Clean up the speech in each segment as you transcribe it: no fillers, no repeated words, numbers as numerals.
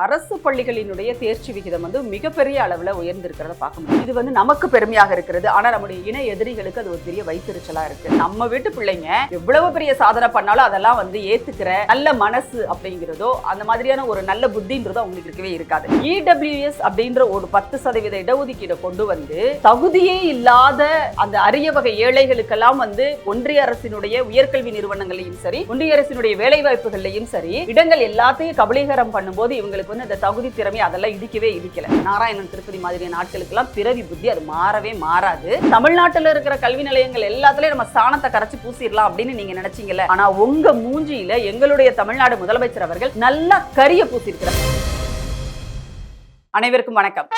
அரசு பள்ளிகளினுடைய தேர்ச்சி விகிதம் மிகப்பெரிய அளவில் உயர்ந்திருக்கிறத பார்க்க முடியும். இது நமக்கு பெருமையாக இருக்கிறது. ஆனா நம்முடைய இணை எதிரிகளுக்கு அது ஒரு பெரிய வைத்திருச்சலா இருக்கு. நம்ம வீட்டு பிள்ளைங்க எவ்வளவு பெரிய சாதனை பண்ணாலும் அதெல்லாம் ஏத்துக்கிற நல்ல மனசு அப்படிங்கிறதோ அந்த மாதிரியான ஒரு நல்ல புத்தின்றதோ அவங்களுக்கு இருக்கவே இருக்காது. இடபிள்யூஎஸ் அப்படின்ற ஒரு 10% இடஒதுக்கீடை கொண்டு வந்து தகுதியே இல்லாத அந்த அரிய வகை ஏழைகளுக்கெல்லாம் ஒன்றிய அரசினுடைய உயர்கல்வி நிறுவனங்களையும் சரி, ஒன்றிய அரசினுடைய வேலை வாய்ப்புகளையும் சரி, இடங்கள் எல்லாத்தையும் கபலீகரம் பண்ணும்போது இவங்களுக்கு அந்த தகுதி திறமை அதெல்லாம் இடிக்கல. நாராயணன் திருப்பதி மாதிரியான நாட்களுக்கெல்லாம் பிறவி புத்தி அது மாறவே மாறாது. தமிழ்நாட்டில் இருக்கிற கல்வி நிலையங்கள் எல்லாத்துலயும் நம்ம சாணத்தை கரைச்சு பூசிடலாம் அப்படின்னு நீங்க நினைச்சீங்கல்ல, ஆனா உங்க மூஞ்சியில எங்களுடைய தமிழ்நாடு முதலமைச்சர் அவர்கள் நல்லா கரிய பூசியிருக்கிறார். அனைவருக்கும் வணக்கம்.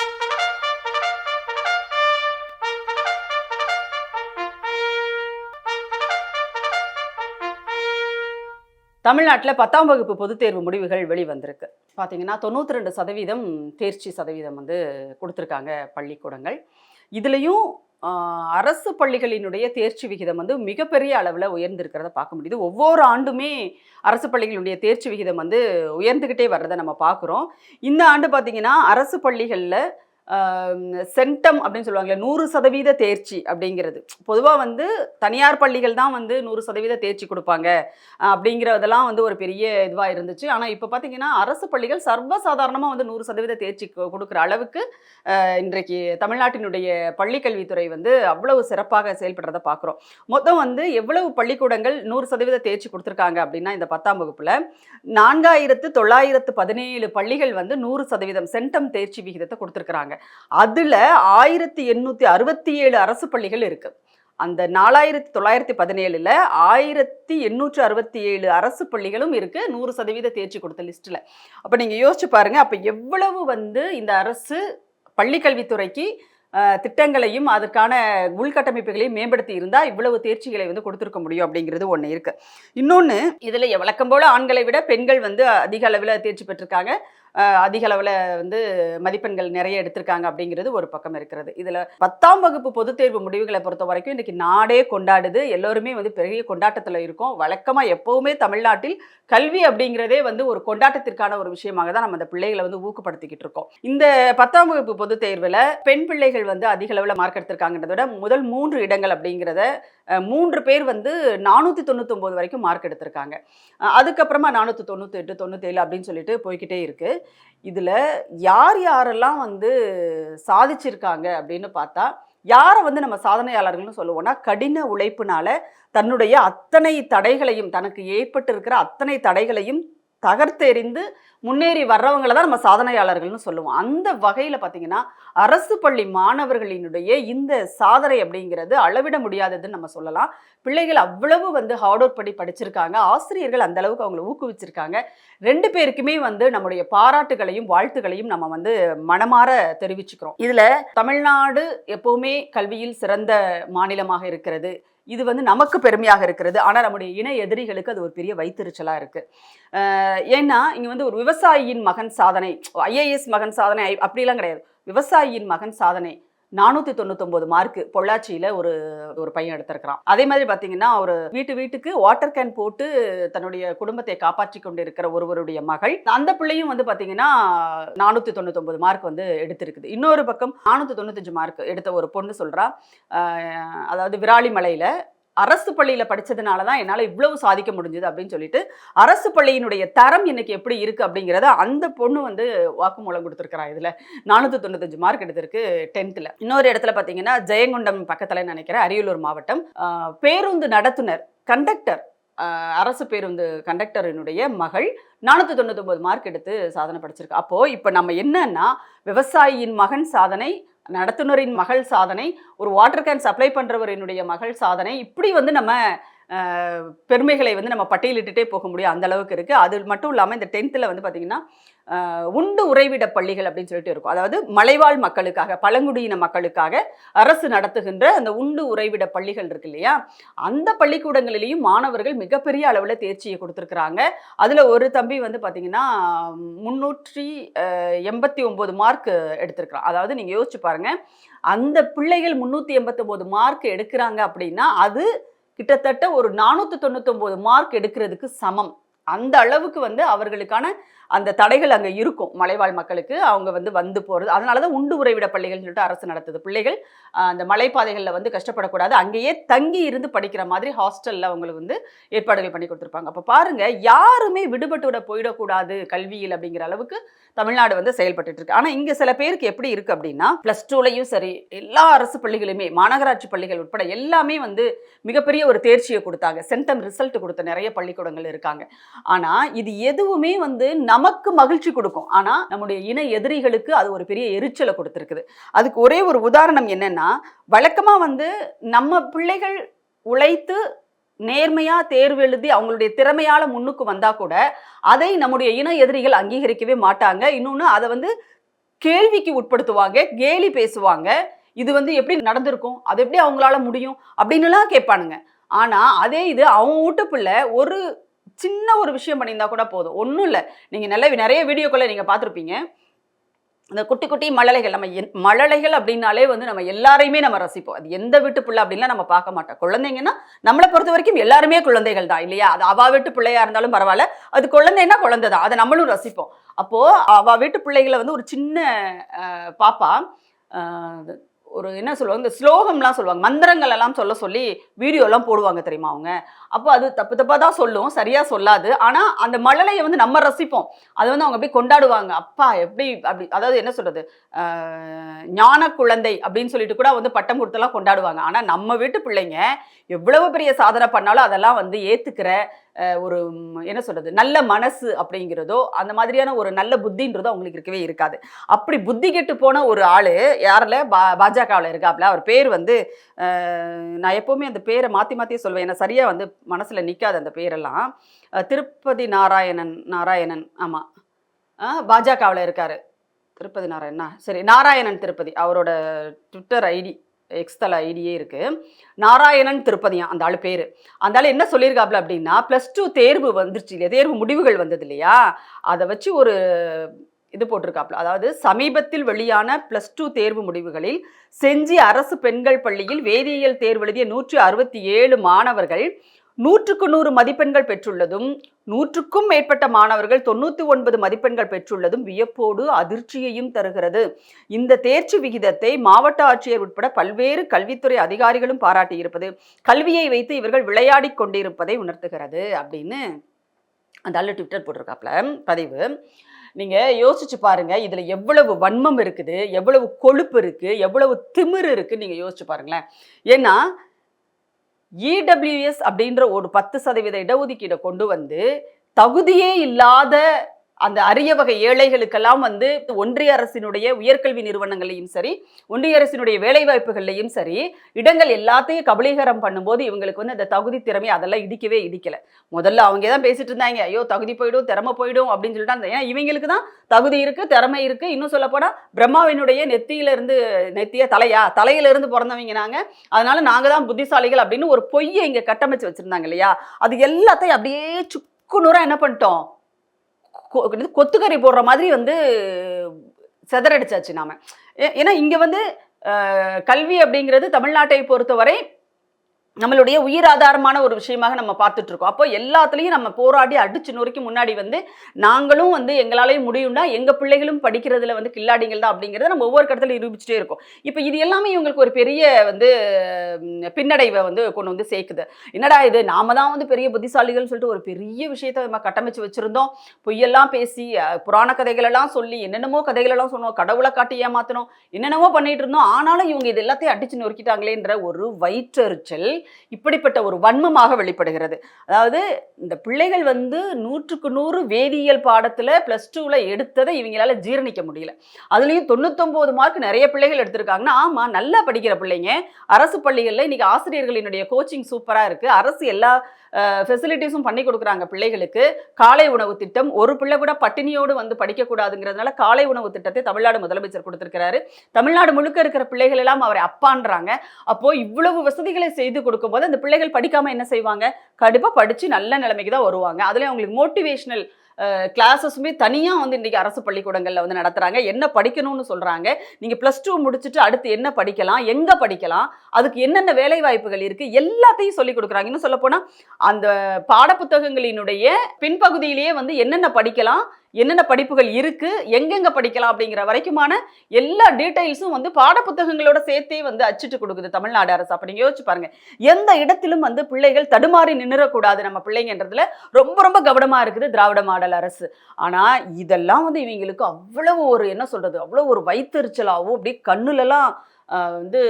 தமிழ்நாட்டில் 10ஆம் வகுப்பு பொதுத் தேர்வு முடிவுகள் வெளிவந்திருக்கு. பார்த்தீங்கன்னா 92% தேர்ச்சி சதவீதம் கொடுத்துருக்காங்க பள்ளிக்கூடங்கள். இதுலேயும் அரசு பள்ளிகளினுடைய தேர்ச்சி விகிதம் மிகப்பெரிய அளவில் உயர்ந்திருக்கிறத பார்க்க முடியுது. ஒவ்வொரு ஆண்டுமே அரசு பள்ளிகளுடைய தேர்ச்சி விகிதம் உயர்ந்துக்கிட்டே வர்றதை நம்ம பார்க்குறோம். இந்த ஆண்டு பார்த்தீங்கன்னா அரசு பள்ளிகளில் சென்டம் அப்படின்னு சொல்லுவாங்களே 100% தேர்ச்சி அப்படிங்கிறது. பொதுவாக தனியார் பள்ளிகள் தான் 100% தேர்ச்சி கொடுப்பாங்க அப்படிங்கிறதெல்லாம் ஒரு பெரிய இதுவாக இருந்துச்சு. ஆனால் இப்போ பார்த்தீங்கன்னா அரசு பள்ளிகள் சர்வசாதாரணமாக 100% தேர்ச்சி கொடுக்குற அளவுக்கு இன்றைக்கு தமிழ்நாட்டினுடைய பள்ளிக்கல்வித்துறை அவ்வளவு சிறப்பாக செயல்படுறதை பார்க்குறோம். மொத்தம் எவ்வளவு பள்ளிக்கூடங்கள் 100% தேர்ச்சி கொடுத்துருக்காங்க அப்படின்னா இந்த 10ஆம் வகுப்பில் 4917 பள்ளிகள் 100% சென்டம் தேர்ச்சி விகிதத்தை கொடுத்துருக்குறாங்க. அதுல 1867 அரசு பள்ளிகள் இருக்கு. அந்த 4917ல 1867 அரசு பள்ளிகளும் இருக்கு 100% தேர்ச்சி கொடுத்த லிஸ்ட்ல. அப்ப நீங்க யோசிச்சு பாருங்க, அப்ப எவ்வளவு இந்த அரசு பள்ளிக்கல்வித்துறைக்கு திட்டங்களையும் அதற்கான உள்கட்டமைப்புகளையும் மேம்படுத்தி இருந்தால் இவ்வளவு தேர்ச்சிகளை கொடுத்துருக்க முடியும் அப்படிங்கிறது ஒன்று இருக்கு. இன்னொன்று, இதில் வழக்கம் போல ஆண்களை விட பெண்கள் அதிக அளவில் தேர்ச்சி பெற்றிருக்காங்க, அதிக அளவில் மதிப்பெண்கள் நிறைய எடுத்திருக்காங்க அப்படிங்கிறது ஒரு பக்கம் இருக்கிறது. இதில் 10ஆம் வகுப்பு பொதுத் தேர்வு முடிவுகளை பொறுத்த வரைக்கும் இன்றைக்கி நாடே கொண்டாடுது. எல்லோருமே பெரிய கொண்டாட்டத்தில் இருக்கும். வழக்கமாக எப்போவுமே தமிழ்நாட்டில் கல்வி அப்படிங்கிறதே ஒரு கொண்டாட்டத்திற்கான ஒரு விஷயமாக தான் நம்ம அந்த பிள்ளைகளை ஊக்கப்படுத்திக்கிட்டு இருக்கோம். இந்த 10ஆம் வகுப்பு பொதுத் தேர்வில் பெண் பிள்ளைகள் அதிக அளவில் மார்க் எடுத்திருக்காங்கன்றத விட முதல் 3 இடங்கள் அப்படிங்கிறத 3 பேர் 499 வரைக்கும் மார்க் எடுத்திருக்காங்க. அதுக்கப்புறமா 498, 97 அப்படின்னு சொல்லிட்டு போய்கிட்டே இருக்கு. இதுல யாரெல்லாம் சாதிச்சிருக்காங்க அப்படின்னு பார்த்தா, யாரை நம்ம சாதனையாளர்கள்னு சொல்லுவோம்னா, கடின உழைப்புனால தன்னுடைய அத்தனை தடைகளையும், தனக்கு ஏற்பட்டு இருக்கிற அத்தனை தடைகளையும் தகர்த்தெறிந்து முன்னேறி வர்றவங்களை தான் நம்ம சாதனையாளர்கள்னு சொல்லுவோம். அந்த வகையில் பார்த்தீங்கன்னா அரசு பள்ளி மாணவர்களினுடைய இந்த சாதனை அப்படிங்கிறது அளவிட முடியாததுன்னு நம்ம சொல்லலாம். பிள்ளைகள் அவ்வளவு ஹார்ட் ஒர்க் பண்ணி படிச்சிருக்காங்க. ஆசிரியர்கள் அந்த அளவுக்கு அவங்களை ஊக்குவிச்சிருக்காங்க. 2 பேருக்குமே நம்முடைய பாராட்டுகளையும் வாழ்த்துகளையும் நம்ம மனமாற தெரிவிச்சுக்கிறோம். இதில் தமிழ்நாடு எப்போவுமே கல்வியில் சிறந்த மாநிலமாக இருக்கிறது. இது நமக்கு பெருமையாக இருக்கிறது. ஆனால் நம்முடைய இணை எதிரிகளுக்கு அது ஒரு பெரிய வைத்திருச்சலாக இருக்குது. ஏன்னா இங்கே ஒரு விவசாயியின் மகன் சாதனை, ஐஏஎஸ் மகன் சாதனை அப்படிலாம் கிடையாது. விவசாயியின் மகன் சாதனை 499 மார்க்கு பொள்ளாச்சியில் ஒரு பையன் எடுத்திருக்கிறான். அதே மாதிரி பார்த்தீங்கன்னா ஒரு வீட்டுக்கு வாட்டர் கேன் போட்டு தன்னுடைய குடும்பத்தை காப்பாற்றி கொண்டு இருக்கிற ஒருவருடைய மகள், அந்த பிள்ளையும் பார்த்தீங்கன்னா 499 மார்க் எடுத்திருக்குது. இன்னொரு பக்கம் 495 மார்க் எடுத்த ஒரு பொண்ணு சொல்கிறா, அதாவது விராலிமலையில் அரசு பள்ளியில் படித்ததுனால தான் என்னால் இவ்வளவு சாதிக்க முடிஞ்சுது அப்படின்னு சொல்லிட்டு அரசு பள்ளியினுடைய தரம் இன்னைக்கு எப்படி இருக்குது அப்படிங்கிறத அந்த பொண்ணு வாக்குமூலம் கொடுத்துருக்குறா. இதில் 495 மார்க் எடுத்திருக்கு 10th. இன்னொரு இடத்துல பார்த்தீங்கன்னா ஜெயங்கொண்டம் பக்கத்தில் நினைக்கிறேன், அரியலூர் மாவட்டம், பேருந்து நடத்துனர் கண்டக்டர், அரசு பேருந்து கண்டக்டரினுடைய மகள் 499 மார்க் எடுத்து சாதனை படிச்சிருக்கு. அப்போது இப்போ நம்ம என்னன்னா, விவசாயியின் மகன் சாதனை, நடத்துனரின் மகள் சாதனை, ஒரு வாட்டர் கேன் சப்ளை பண்ணுறவரினுடைய மகள் சாதனை, இப்படி நம்ம பெருமைகளை நம்ம பட்டியலிட்டுட்டே போக முடியும். அந்த அளவுக்கு இருக்குது. அது மட்டும் இல்லாமல் இந்த 10th பார்த்தீங்கன்னா உண்டு உறைவிட பள்ளிகள் அப்படின்னு சொல்லிட்டு இருக்கும். அதாவது மலைவாழ் மக்களுக்காக, பழங்குடியின மக்களுக்காக அரசு நடத்துகின்ற அந்த உண்டு உறைவிட பள்ளிகள் இருக்கு இல்லையா, அந்த பள்ளிக்கூடங்களிலேயும் மாணவர்கள் மிகப்பெரிய அளவில் தேர்ச்சியை கொடுத்துருக்குறாங்க. அதில் ஒரு தம்பி பார்த்தீங்கன்னா 389 மார்க் எடுத்திருக்கிறான். அதாவது நீங்கள் யோசிச்சு பாருங்கள், அந்த பிள்ளைகள் 389 மார்க் எடுக்கிறாங்க அப்படின்னா அது கிட்டத்தட்ட ஒரு 499 மார்க் எடுக்கிறதுக்கு சமம். அந்த அளவுக்கு அவர்களுக்கான அந்த தடைகள் அங்கே இருக்கும் மலைவாழ் மக்களுக்கு. அவங்க வந்து போகிறது. அதனால தான் உண்டு உறைவிட பள்ளிகள்னு சொல்லிட்டு அரசு நடத்துது. பிள்ளைகள் அந்த மலைப்பாதைகளில் வந்து கஷ்டப்படக்கூடாது, அங்கேயே தங்கி இருந்து படிக்கிற மாதிரி ஹாஸ்டலில் அவங்களுக்கு வந்து ஏற்பாடுகள் பண்ணி கொடுத்துருப்பாங்க. அப்போ பாருங்க, யாருமே விடுபட்டு விட போயிடக்கூடாது கல்வியில் அப்படிங்கிற அளவுக்கு தமிழ்நாடு வந்து செயல்பட்டு இருக்கு. ஆனால் இங்கே சில பேருக்கு எப்படி இருக்கு அப்படின்னா, +2லையும் சரி எல்லா அரசு பள்ளிகளுமே மாநகராட்சி பள்ளிகள் உட்பட எல்லாமே வந்து மிகப்பெரிய ஒரு தேர்ச்சியை கொடுத்தாங்க. சென்டம் ரிசல்ட் கொடுத்த நிறைய பள்ளிக்கூடங்கள் இருக்காங்க. ஆனால் இது எதுவுமே வந்து நமக்கு மகிழ்ச்சி கொடுக்கும், ஆனால் நம்முடைய இன எதிரிகளுக்கு அது ஒரு பெரிய எரிச்சலை கொடுத்துருக்குது. அதுக்கு ஒரே ஒரு உதாரணம் என்னன்னா, வழக்கமாக வந்து நம்ம பிள்ளைகள் உழைத்து நேர்மையா தேர்வு எழுதி அவங்களுடைய திறமையால முன்னுக்கு வந்தா கூட அதை நம்முடைய இன எதிரிகள் அங்கீகரிக்கவே மாட்டாங்க. இன்னொன்று, அதை வந்து கேள்விக்கு உட்படுத்துவாங்க, கேலி பேசுவாங்க. இது வந்து எப்படி நடந்திருக்கும், அது எப்படி அவங்களால முடியும் அப்படின்னுலாம் கேட்பானுங்க. ஆனா அதே இது அவங்க வீட்டு பிள்ளை ஒரு சின்ன ஒரு விஷயம் பண்ணியிருந்தா கூட போதும். ஒன்றும் இல்லை, நீங்க நிறைய வீடியோக்களை நீங்க பார்த்துருப்பீங்க. இந்த குட்டி குட்டி மழலைகள், நம்ம மழலைகள் அப்படின்னாலே வந்து நம்ம எல்லாரையுமே நம்ம ரசிப்போம். அது எந்த வீட்டு பிள்ளை அப்படின்லாம் நம்ம பார்க்க மாட்டோம். குழந்தைங்கன்னா நம்மளை பொறுத்த வரைக்கும் எல்லாருமே குழந்தைகள் தான் இல்லையா? அது அவா வீட்டு பிள்ளையா இருந்தாலும் பரவாயில்ல, அது குழந்தைன்னா குழந்தை தான், அதை நம்மளும் ரசிப்போம். அப்போ அவா வீட்டு பிள்ளைகளை வந்து ஒரு சின்ன பாப்பா ஒரு என்ன சொல்லுவாங்க, இந்த ஸ்லோகம்லாம் சொல்லுவாங்க, மந்திரங்கள் எல்லாம் சொல்லி வீடியோலாம் போடுவாங்க தெரியுமா அவங்க. அப்போ அது தப்பாக தான் சொல்லும், சரியாக சொல்லாது. ஆனால் அந்த மழலையை வந்து நம்ம ரசிப்போம். அதை வந்து அவங்க போய் கொண்டாடுவாங்க. அப்பா எப்படி அப்படி, அதாவது என்ன சொல்கிறது, ஞான குழந்தை அப்படின்னு சொல்லிட்டு கூட வந்து பட்டம் கொடுத்தெல்லாம் கொண்டாடுவாங்க. ஆனால் நம்ம வீட்டு பிள்ளைங்க எவ்வளவு பெரிய சாதனை பண்ணாலும் அதெல்லாம் வந்து ஏற்றுக்கிற ஒரு என்ன சொல்கிறது, நல்ல மனசு அப்படிங்கிறதோ அந்த மாதிரியான ஒரு நல்ல புத்தின்றதோ அவங்களுக்கு இருக்கவே இருக்காது. அப்படி புத்தி கெட்டு போன ஒரு ஆள் யாரில் பாஜகவில் இருக்காப்புல. அவர் பேர் வந்து நான் எப்போவுமே அந்த பேரை மாற்றியே சொல்வேன், ஏன்னா சரியாக வந்து மனசில் நிற்காது அந்த பேரெல்லாம். திருப்பதி நாராயணன் ஆமாம், பாஜகவில் இருக்கார். திருப்பதி நாராயணா, சரி, நாராயணன் திருப்பதி அவரோட ட்விட்டர் ஐடி, எக்ஸ்தல ஐடியே இருக்குது. நாராயணன் திருப்பதியா அந்த ஆள் பேர். அந்த ஆள் என்ன சொல்லியிருக்காப்புல அப்படின்னா, +2 தேர்வு வந்துருச்சு இல்லையா, தேர்வு முடிவுகள் வந்தது இல்லையா, அதை வச்சு ஒரு இது போட்டிருக்காப்புல. அதாவது சமீபத்தில் வெளியான +2 தேர்வு முடிவுகளில் செஞ்சி அரசு பெண்கள் பள்ளியில் வேதியியல் தேர்வு எழுதிய 167 மாணவர்கள் 100க்கு 100 மதிப்பெண்கள் பெற்றுள்ளதும் 100க்கும் மேற்பட்ட மாணவர்கள் 99 மதிப்பெண்கள் பெற்றுள்ளதும் வியப்போடு அதிர்ச்சியையும் தருகிறது. இந்த தேர்ச்சி விகிதத்தை மாவட்ட ஆட்சியர் உட்பட பல்வேறு கல்வித்துறை அதிகாரிகளும் பாராட்டியிருப்பது கல்வியை வைத்து இவர்கள் விளையாடி கொண்டிருப்பதை உணர்த்துகிறது அப்படின்னு அந்த ஆளு ட்விட்டர் போட்டிருக்காப்புல பதிவு. நீங்க யோசிச்சு பாருங்க, இதுல எவ்வளவு வன்மம் இருக்குது, எவ்வளவு கொழுப்பு இருக்கு, எவ்வளவு திமிரு இருக்கு, நீங்க யோசிச்சு பாருங்களேன். ஏன்னா இடபிள்யூஎஸ் அப்படின்ற ஒரு 10% இடஒதுக்கீடை கொண்டு வந்து தகுதியே இல்லாத அந்த அரிய வகை ஏழைகளுக்கெல்லாம் வந்து ஒன்றிய அரசினுடைய உயர்கல்வி நிறுவனங்களையும் சரி, ஒன்றிய அரசினுடைய வேலைவாய்ப்புகள்லையும் சரி, இடங்கள் எல்லாத்தையும் கபலீகரம் பண்ணும்போது இவங்களுக்கு வந்து அந்த தகுதி திறமை அதெல்லாம் இடிக்கலை. முதல்ல அவங்க தான் பேசிட்டு இருந்தாங்க, ஐயோ தகுதி போயிடும், திறமை போயிடும் அப்படின்னு சொல்லிட்டு. ஏன்னா இவங்களுக்கு தான் தகுதி இருக்கு, திறமை இருக்கு. இன்னும் சொல்ல போனா பிரம்மாவினுடைய தலையிலிருந்து பிறந்தவங்க நாங்க, அதனால நாங்க தான் புத்திசாலிகள் அப்படின்னு ஒரு பொய்யை இங்க கட்டமைச்சு வச்சிருந்தாங்க இல்லையா. அது எல்லாத்தையும் அப்படியே சுக்குநூறா என்ன பண்ணிட்டோம், கொத்துக்கறி போடுற மாதிரி வந்து செதறடிச்சாச்சு நாம. ஏன்னா இங்க வந்து கல்வி அப்படிங்கிறது தமிழ்நாட்டை பொறுத்தவரை நம்மளுடைய உயிர் ஆதாரமான ஒரு விஷயமாக நம்ம பார்த்துட்டு இருக்கோம். அப்போ எல்லாத்துலேயும் நம்ம போராடி அடிச்சு நொறுக்கி முன்னாடி வந்து நாங்களும் வந்து எங்களாலேயும் முடியும்னா எங்கள் பிள்ளைகளும் படிக்கிறதுல வந்து கில்லாடிங்கள் தான் அப்படிங்கிறத நம்ம ஒவ்வொரு கடத்துல நிரூபிச்சுட்டே இருக்கோம். இப்போ இது எல்லாமே இவங்களுக்கு ஒரு பெரிய வந்து பின்னடைவை வந்து கொண்டு வந்து சேர்க்குது. என்னடா இது, நாம தான் வந்து பெரிய புத்திசாலிகள்னு சொல்லிட்டு ஒரு பெரிய விஷயத்தை நம்ம கட்டமைச்சு வச்சிருந்தோம், பொய்யெல்லாம் பேசி புராண கதைகளெல்லாம் சொல்லி என்னென்னமோ கதைகளெல்லாம் சொன்னோம், கடவுளை காட்டி ஏமாத்தணும், என்னென்னமோ பண்ணிட்டு இருந்தோம். ஆனாலும் இவங்க இது எல்லாத்தையும் அடிச்சு நொறுக்கிட்டாங்களேன்ற ஒரு வயிற்றெரிச்சல் இப்படிப்பட்ட ஒரு வன்மமாக வெளிப்படுகிறது. அதாவது இந்த பிள்ளைகள் வந்து 100க்கு 100 வேதியியல் பாடத்துல +2ல எடுத்ததை இவங்களால ஜீரணிக்க முடியல. அதுலயும் 99 மார்க் நிறைய பிள்ளைகள் எடுத்திருக்காங்கன்னா, ஆமா நல்லா படிக்கிற பிள்ளைங்க. அரசு பள்ளிகள்ல இன்னைக்கு ஆசிரியர்களினுடைய கோச்சிங் சூப்பரா இருக்கு. அரசு எல்லா ஃபெசிலிட்டிஸும் பண்ணி கொடுக்குறாங்க பிள்ளைகளுக்கு. காலை உணவு திட்டம், ஒரு பிள்ளை கூட பட்டினியோடு வந்து படிக்கக்கூடாதுங்கிறதுனால காலை உணவு திட்டத்தை தமிழ்நாடு முதலமைச்சர் கொடுத்திருக்கிறாரு. தமிழ்நாடு முழுக்க இருக்கிற பிள்ளைகள் எல்லாம் அவரை அப்பான்றாங்க. அப்போ இவ்வளவு வசதிகளை செய்து கொடுக்கும்போது அந்த பிள்ளைகள் படிக்காம என்ன செய்வாங்க, கண்டிப்பா படிச்சு நல்ல நிலைமைக்கு தான் வருவாங்க. அதுல அவங்களுக்கு மோட்டிவேஷனல் கிளாஸஸுமே தனியாக வந்து இன்றைக்கி அரசு பள்ளிக்கூடங்களில் வந்து நடத்துகிறாங்க. என்ன படிக்கணும்னு சொல்கிறாங்க, நீங்கள் +2 முடிச்சுட்டு அடுத்து என்ன படிக்கலாம், எங்கே படிக்கலாம், அதுக்கு என்னென்ன வேலை வாய்ப்புகள் இருக்குது, எல்லாத்தையும் சொல்லிக் கொடுக்குறாங்க. இன்னும் சொல்லப்போனால் அந்த பாடப்புத்தகங்களினுடைய பின்பகுதியிலேயே வந்து என்னென்ன படிக்கலாம், என்னென்ன படிப்புகள் இருக்கு, எங்கெங்க படிக்கலாம் அப்படிங்கிற வரைக்குமான எல்லா டீடைல்ஸும் வந்து பாடப்புத்தகங்களோட சேர்த்தே வந்து அச்சிட்டு கொடுக்குது தமிழ்நாடு அரசு. அப்ப நீங்க யோசிச்சு பாருங்க. எந்த இடத்திலும் வந்து பிள்ளைகள் தடுமாறி நின்னுறக்கூடாது நம்ம பிள்ளைங்கன்றதுல ரொம்ப ரொம்ப கவனமா இருக்குது திராவிட மாடல் அரசு. ஆனா இதெல்லாம் வந்து இவங்களுக்கு அவ்வளவு ஒரு என்ன சொல்றது, அவ்வளவு ஒரு வயித்தெரிச்சலாவும் அப்படியே கண்ணுலலாம் வந்து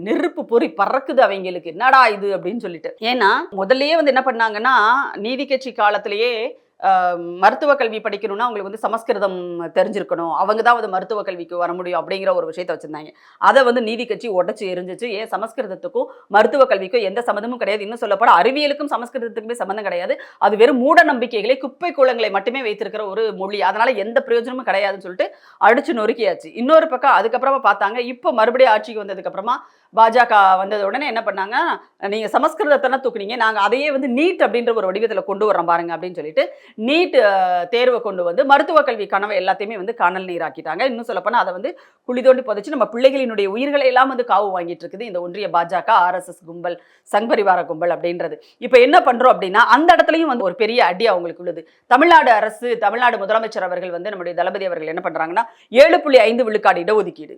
நெருப்பு பொறி பறக்குது அவங்களுக்கு. என்னடா இது அப்படின்னு சொல்லிட்டு. ஏன்னா முதல்லயே வந்து என்ன பண்ணாங்கன்னா, நீதி கட்சி காலத்திலேயே மருத்துவ கல்வி படிக்கணும்னா அவங்களுக்கு வந்து சமஸ்கிருதம் தெரிஞ்சிருக்கணும், அவங்க தான் வந்து மருத்துவ கல்விக்கு வர முடியும் அப்படிங்கிற ஒரு விஷயத்த வச்சிருந்தாங்க. அதை வந்து நீதி கட்சி உடச்சி எரிஞ்சிச்சு. ஏன் சமஸ்கிருதத்துக்கும் மருத்துவ கல்விக்கும் எந்த சம்மந்தமும் கிடையாது. இன்னும் சொல்லப்போனா அறிவியலுக்கும் சமஸ்கிருதத்துக்குமே சம்மந்தம் கிடையாது. அது வெறும் மூட நம்பிக்கைகளை, குப்பை கூலங்களை மட்டுமே வைத்திருக்கிற ஒரு மொழி, அதனால எந்த பிரயோஜனமும் கிடையாதுன்னு சொல்லிட்டு அடிச்சு நொறுக்கியாச்சு. இன்னொரு பக்கம் அதுக்கப்புறமா பார்த்தாங்க, இப்போ மறுபடியும் ஆட்சிக்கு வந்ததுக்கு அப்புறமா பாஜக வந்தது உடனே என்ன பண்ணாங்க, நீங்க சமஸ்கிருதத்தை தூக்குனீங்க, நாங்க அதையே வந்து நீட் அப்படின்ற ஒரு வடிவத்தில் கொண்டு வரோம் பாருங்க அப்படின்னு சொல்லிட்டு நீட் தேர்வை கொண்டு வந்து மருத்துவ கல்வி கனவை எல்லாத்தையுமே வந்து காணல் நீராக்கிட்டாங்க. இன்னும் சொல்லப்போனா அதை வந்து குழி தோண்டி புதைச்சு நம்ம பிள்ளைகளினுடைய உயிர்களை எல்லாம் வந்து காவு வாங்கிட்டு இருக்குது இந்த ஒன்றிய பாஜக, ஆர்எஸ்எஸ் கும்பல், சங்பரிவார கும்பல் அப்படின்றது. இப்ப என்ன பண்றோம் அப்படின்னா, அந்த இடத்துலயும் வந்து ஒரு பெரிய அடி அவங்களுக்கு உள்ளது. தமிழ்நாடு அரசு, தமிழ்நாடு முதலமைச்சர் அவர்கள் வந்து நம்முடைய தளபதி அவர்கள் என்ன பண்றாங்கன்னா, 7.5 விழுக்காடு இடஒதுக்கீடு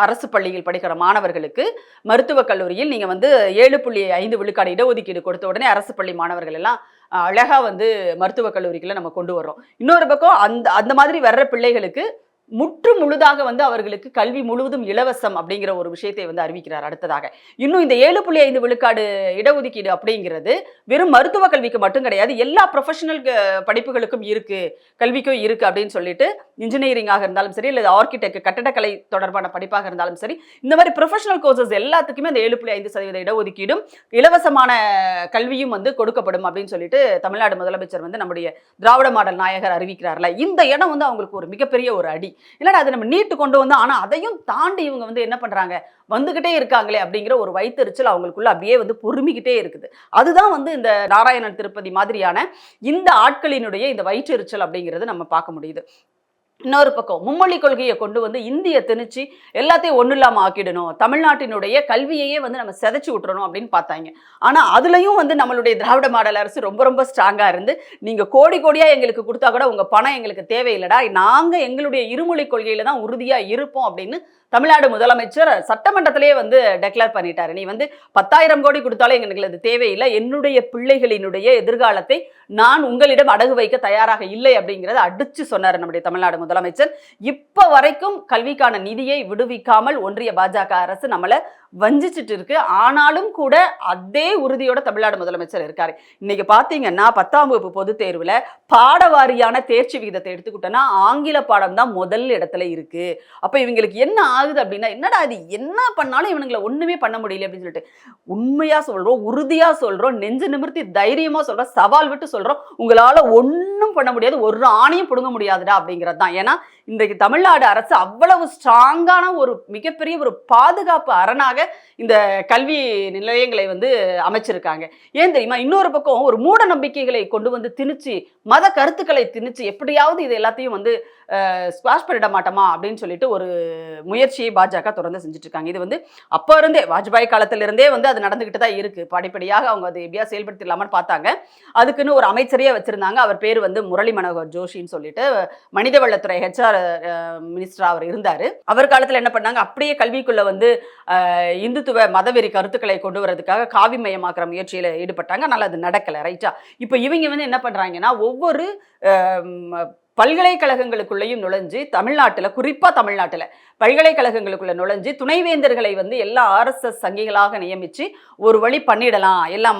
அரசு பள்ளியில் படிக்கிற மாணவர்களுக்கு மருத்துவக் கல்லூரியில் நீங்க வந்து 7.5 விழுக்காடு இடஒதுக்கீடு கொடுத்த உடனே அரசு பள்ளி மாணவர்கள் எல்லாம் அழகா வந்து மருத்துவக் கல்லூரிக்குள்ள நம்ம கொண்டு வர்றோம். இன்னொரு பக்கம் அந்த அந்த மாதிரி வர்ற பிள்ளைகளுக்கு முற்று முழுதாக வந்து அவர்களுக்கு கல்வி முழுவதும் இலவசம் அப்படிங்கிற ஒரு விஷயத்தை வந்து அறிவிக்கிறார். அடுத்ததாக இன்னும் இந்த 7.5 விழுக்காடு இடஒதுக்கீடு அப்படிங்கிறது வெறும் மருத்துவ கல்விக்கு மட்டும் கிடையாது, எல்லா ப்ரொஃபஷனல் படிப்புகளுக்கும் இருக்கு, கல்விக்கும் இருக்கு அப்படின்னு சொல்லிட்டு, இன்ஜினியரிங்காக இருந்தாலும் சரி, இல்லை ஆர்கிடெக்ட் கட்டடக்கலை தொடர்பான படிப்பாக இருந்தாலும் சரி, இந்த மாதிரி ப்ரொஃபஷனல் கோர்சஸ் எல்லாத்துக்குமே அந்த 7.5% இடஒதுக்கீடும் இலவசமான கல்வியும் வந்து கொடுக்கப்படும் அப்படின்னு சொல்லிட்டு தமிழ்நாடு முதலமைச்சர் வந்து நம்முடைய திராவிட மாடல் நாயகர் அறிவிக்கிறார்ல. இந்த இடம் வந்து அவங்களுக்கு ஒரு மிகப்பெரிய ஒரு அடி. இல்லடா அது நம்ம நீட்டு கொண்டு வந்தோம், ஆனா அதையும் தாண்டி இவங்க வந்து என்ன பண்றாங்க, வந்துகிட்டே இருக்காங்களே அப்படிங்கிற ஒரு வயித்தெரிச்சல் அவங்களுக்குள்ள அப்படியே வந்து பொறுமிக்கிட்டே இருக்குது. அதுதான் வந்து இந்த நாராயணன் திருப்பதி மாதிரியான இந்த ஆட்களினுடைய இந்த வயிற்றெரிச்சல் அப்படிங்கிறது நம்ம பார்க்க முடியுது. இன்னொரு பக்கம் மும்மொழி கொள்கையை கொண்டு வந்து இந்திய திணிச்சு எல்லாத்தையும் ஒன்றும் இல்லாமல் ஆக்கிடணும், தமிழ்நாட்டினுடைய கல்வியையே வந்து நம்ம செதைச்சு விட்டுறணும் அப்படின்னு பார்த்தாங்க. ஆனால் அதுலேயும் வந்து நம்மளுடைய திராவிட மாடல் அரசு ரொம்ப ரொம்ப ஸ்ட்ராங்காக இருந்து, நீங்கள் கோடி கோடியாக எங்களுக்கு கொடுத்தா கூட உங்கள் பணம் எங்களுக்கு தேவையில்லடா, நாங்கள் எங்களுடைய இருமொழி கொள்கையில் தான் உறுதியாக இருப்போம் அப்படின்னு தமிழ்நாடு முதலமைச்சர் சட்டமன்றத்திலேயே வந்து டெக்ளேர் பண்ணிட்டாரு. நீ வந்து 10,000 கோடி கொடுத்தாலும் எங்களுக்கு அது தேவையில்லை, என்னுடைய பிள்ளைகளினுடைய எதிர்காலத்தை நான் உங்களிடம் அடகு வைக்க தயாராக இல்லை அப்படிங்கிறத அடிச்சு சொன்னார் நம்முடைய தமிழ்நாடு முதலமைச்சர். இப்ப வரைக்கும் கல்விக்கான நிதியை விடுவிக்காமல் ஒன்றிய பாஜக அரசு நம்மளை வஞ்சிச்சுட்டு இருக்கு. ஆனாலும் கூட அதே உறுதியோட தமிழ்நாடு முதலமைச்சர் இருக்காரு. இன்னைக்கு பாத்தீங்கன்னா 10ஆம் வகுப்பு பொது தேர்வுல பாடவாரியான தேர்ச்சி விகிதத்தை எடுத்துக்கிட்டோம்னா ஆங்கில பாடம் தான் முதல் இடத்துல இருக்கு. அப்ப இவங்களுக்கு என்ன ஆகுது அப்படின்னா, என்னடா இது என்ன பண்ணாலும் இவனுங்களை ஒண்ணுமே பண்ண முடியல அப்படின்னு சொல்லிட்டு உண்மையா சொல்றோம், உறுதியா சொல்றோம், நெஞ்சு நிமிர்த்தி தைரியமா சொல்றோம், சவால் விட்டு சொல்றோம், உங்களால ஒன்னும் பண்ண முடியாது, ஒரு ஆணையும் புடுங்க முடியாதுடா அப்படிங்கிறது தான். ஏன்னா இன்றைக்கு தமிழ்நாடு அரசு அவ்வளவு ஸ்ட்ராங்கான ஒரு மிகப்பெரிய ஒரு பாதுகாப்பு அரணாக இந்த கல்வி நிலையங்களை வந்து அமைச்சிருக்காங்க. ஏன் தெரியுமா, இன்னொரு பக்கம் ஒரு மூட நம்பிக்கைகளை கொண்டு வந்து திணிச்சு, மத கருத்துக்களை திணிச்சு எப்படியாவது இது எல்லாத்தையும் வந்து ஸ்குவாஷ் பண்ணிட மாட்டோமா அப்படின்னு சொல்லிட்டு ஒரு முயற்சியை பாஜக தொடர்ந்து செஞ்சுட்டு இருக்காங்க. இது வந்து அப்போ இருந்தே வாஜ்பாய் காலத்திலிருந்தே வந்து அது நடந்துகிட்டு தான் இருக்கு. படிப்படியாக அவங்க அதை எப்படியா செயல்படுத்திடலாமான்னு பார்த்தாங்க. அதுக்குன்னு ஒரு அமைச்சரையே வச்சிருந்தாங்க. அவர் பேர் வந்து முரளி மனோகர் ஜோஷின்னு சொல்லிட்டு மனிதவளத்துறை HR மினிஸ்டரா அவர் இருந்தாரு. அவர் காலத்துல என்ன பண்ணாங்க, அப்படியே கல்விக்குள்ள வந்து இந்துத்துவ மதவெறி கருத்துக்களை கொண்டு வரதுக்காக காவி மயமாக்குற முயற்சியில ஈடுபட்டாங்க. அதனால அது நடக்கல. ரைட்டா? இப்போ இவங்க வந்து என்ன பண்றாங்கன்னா, ஒவ்வொரு பல்கலைக்கழகங்களுக்குள்ளேயும் நுழைஞ்சு தமிழ்நாட்டில், குறிப்பாக தமிழ்நாட்டில் பல்கலைக்கழகங்களுக்குள்ள நுழைஞ்சு துணைவேந்தர்களை வந்து எல்லா RSS சங்கிகளாக நியமித்து ஒரு வழி பண்ணிடலாம். எல்லாம்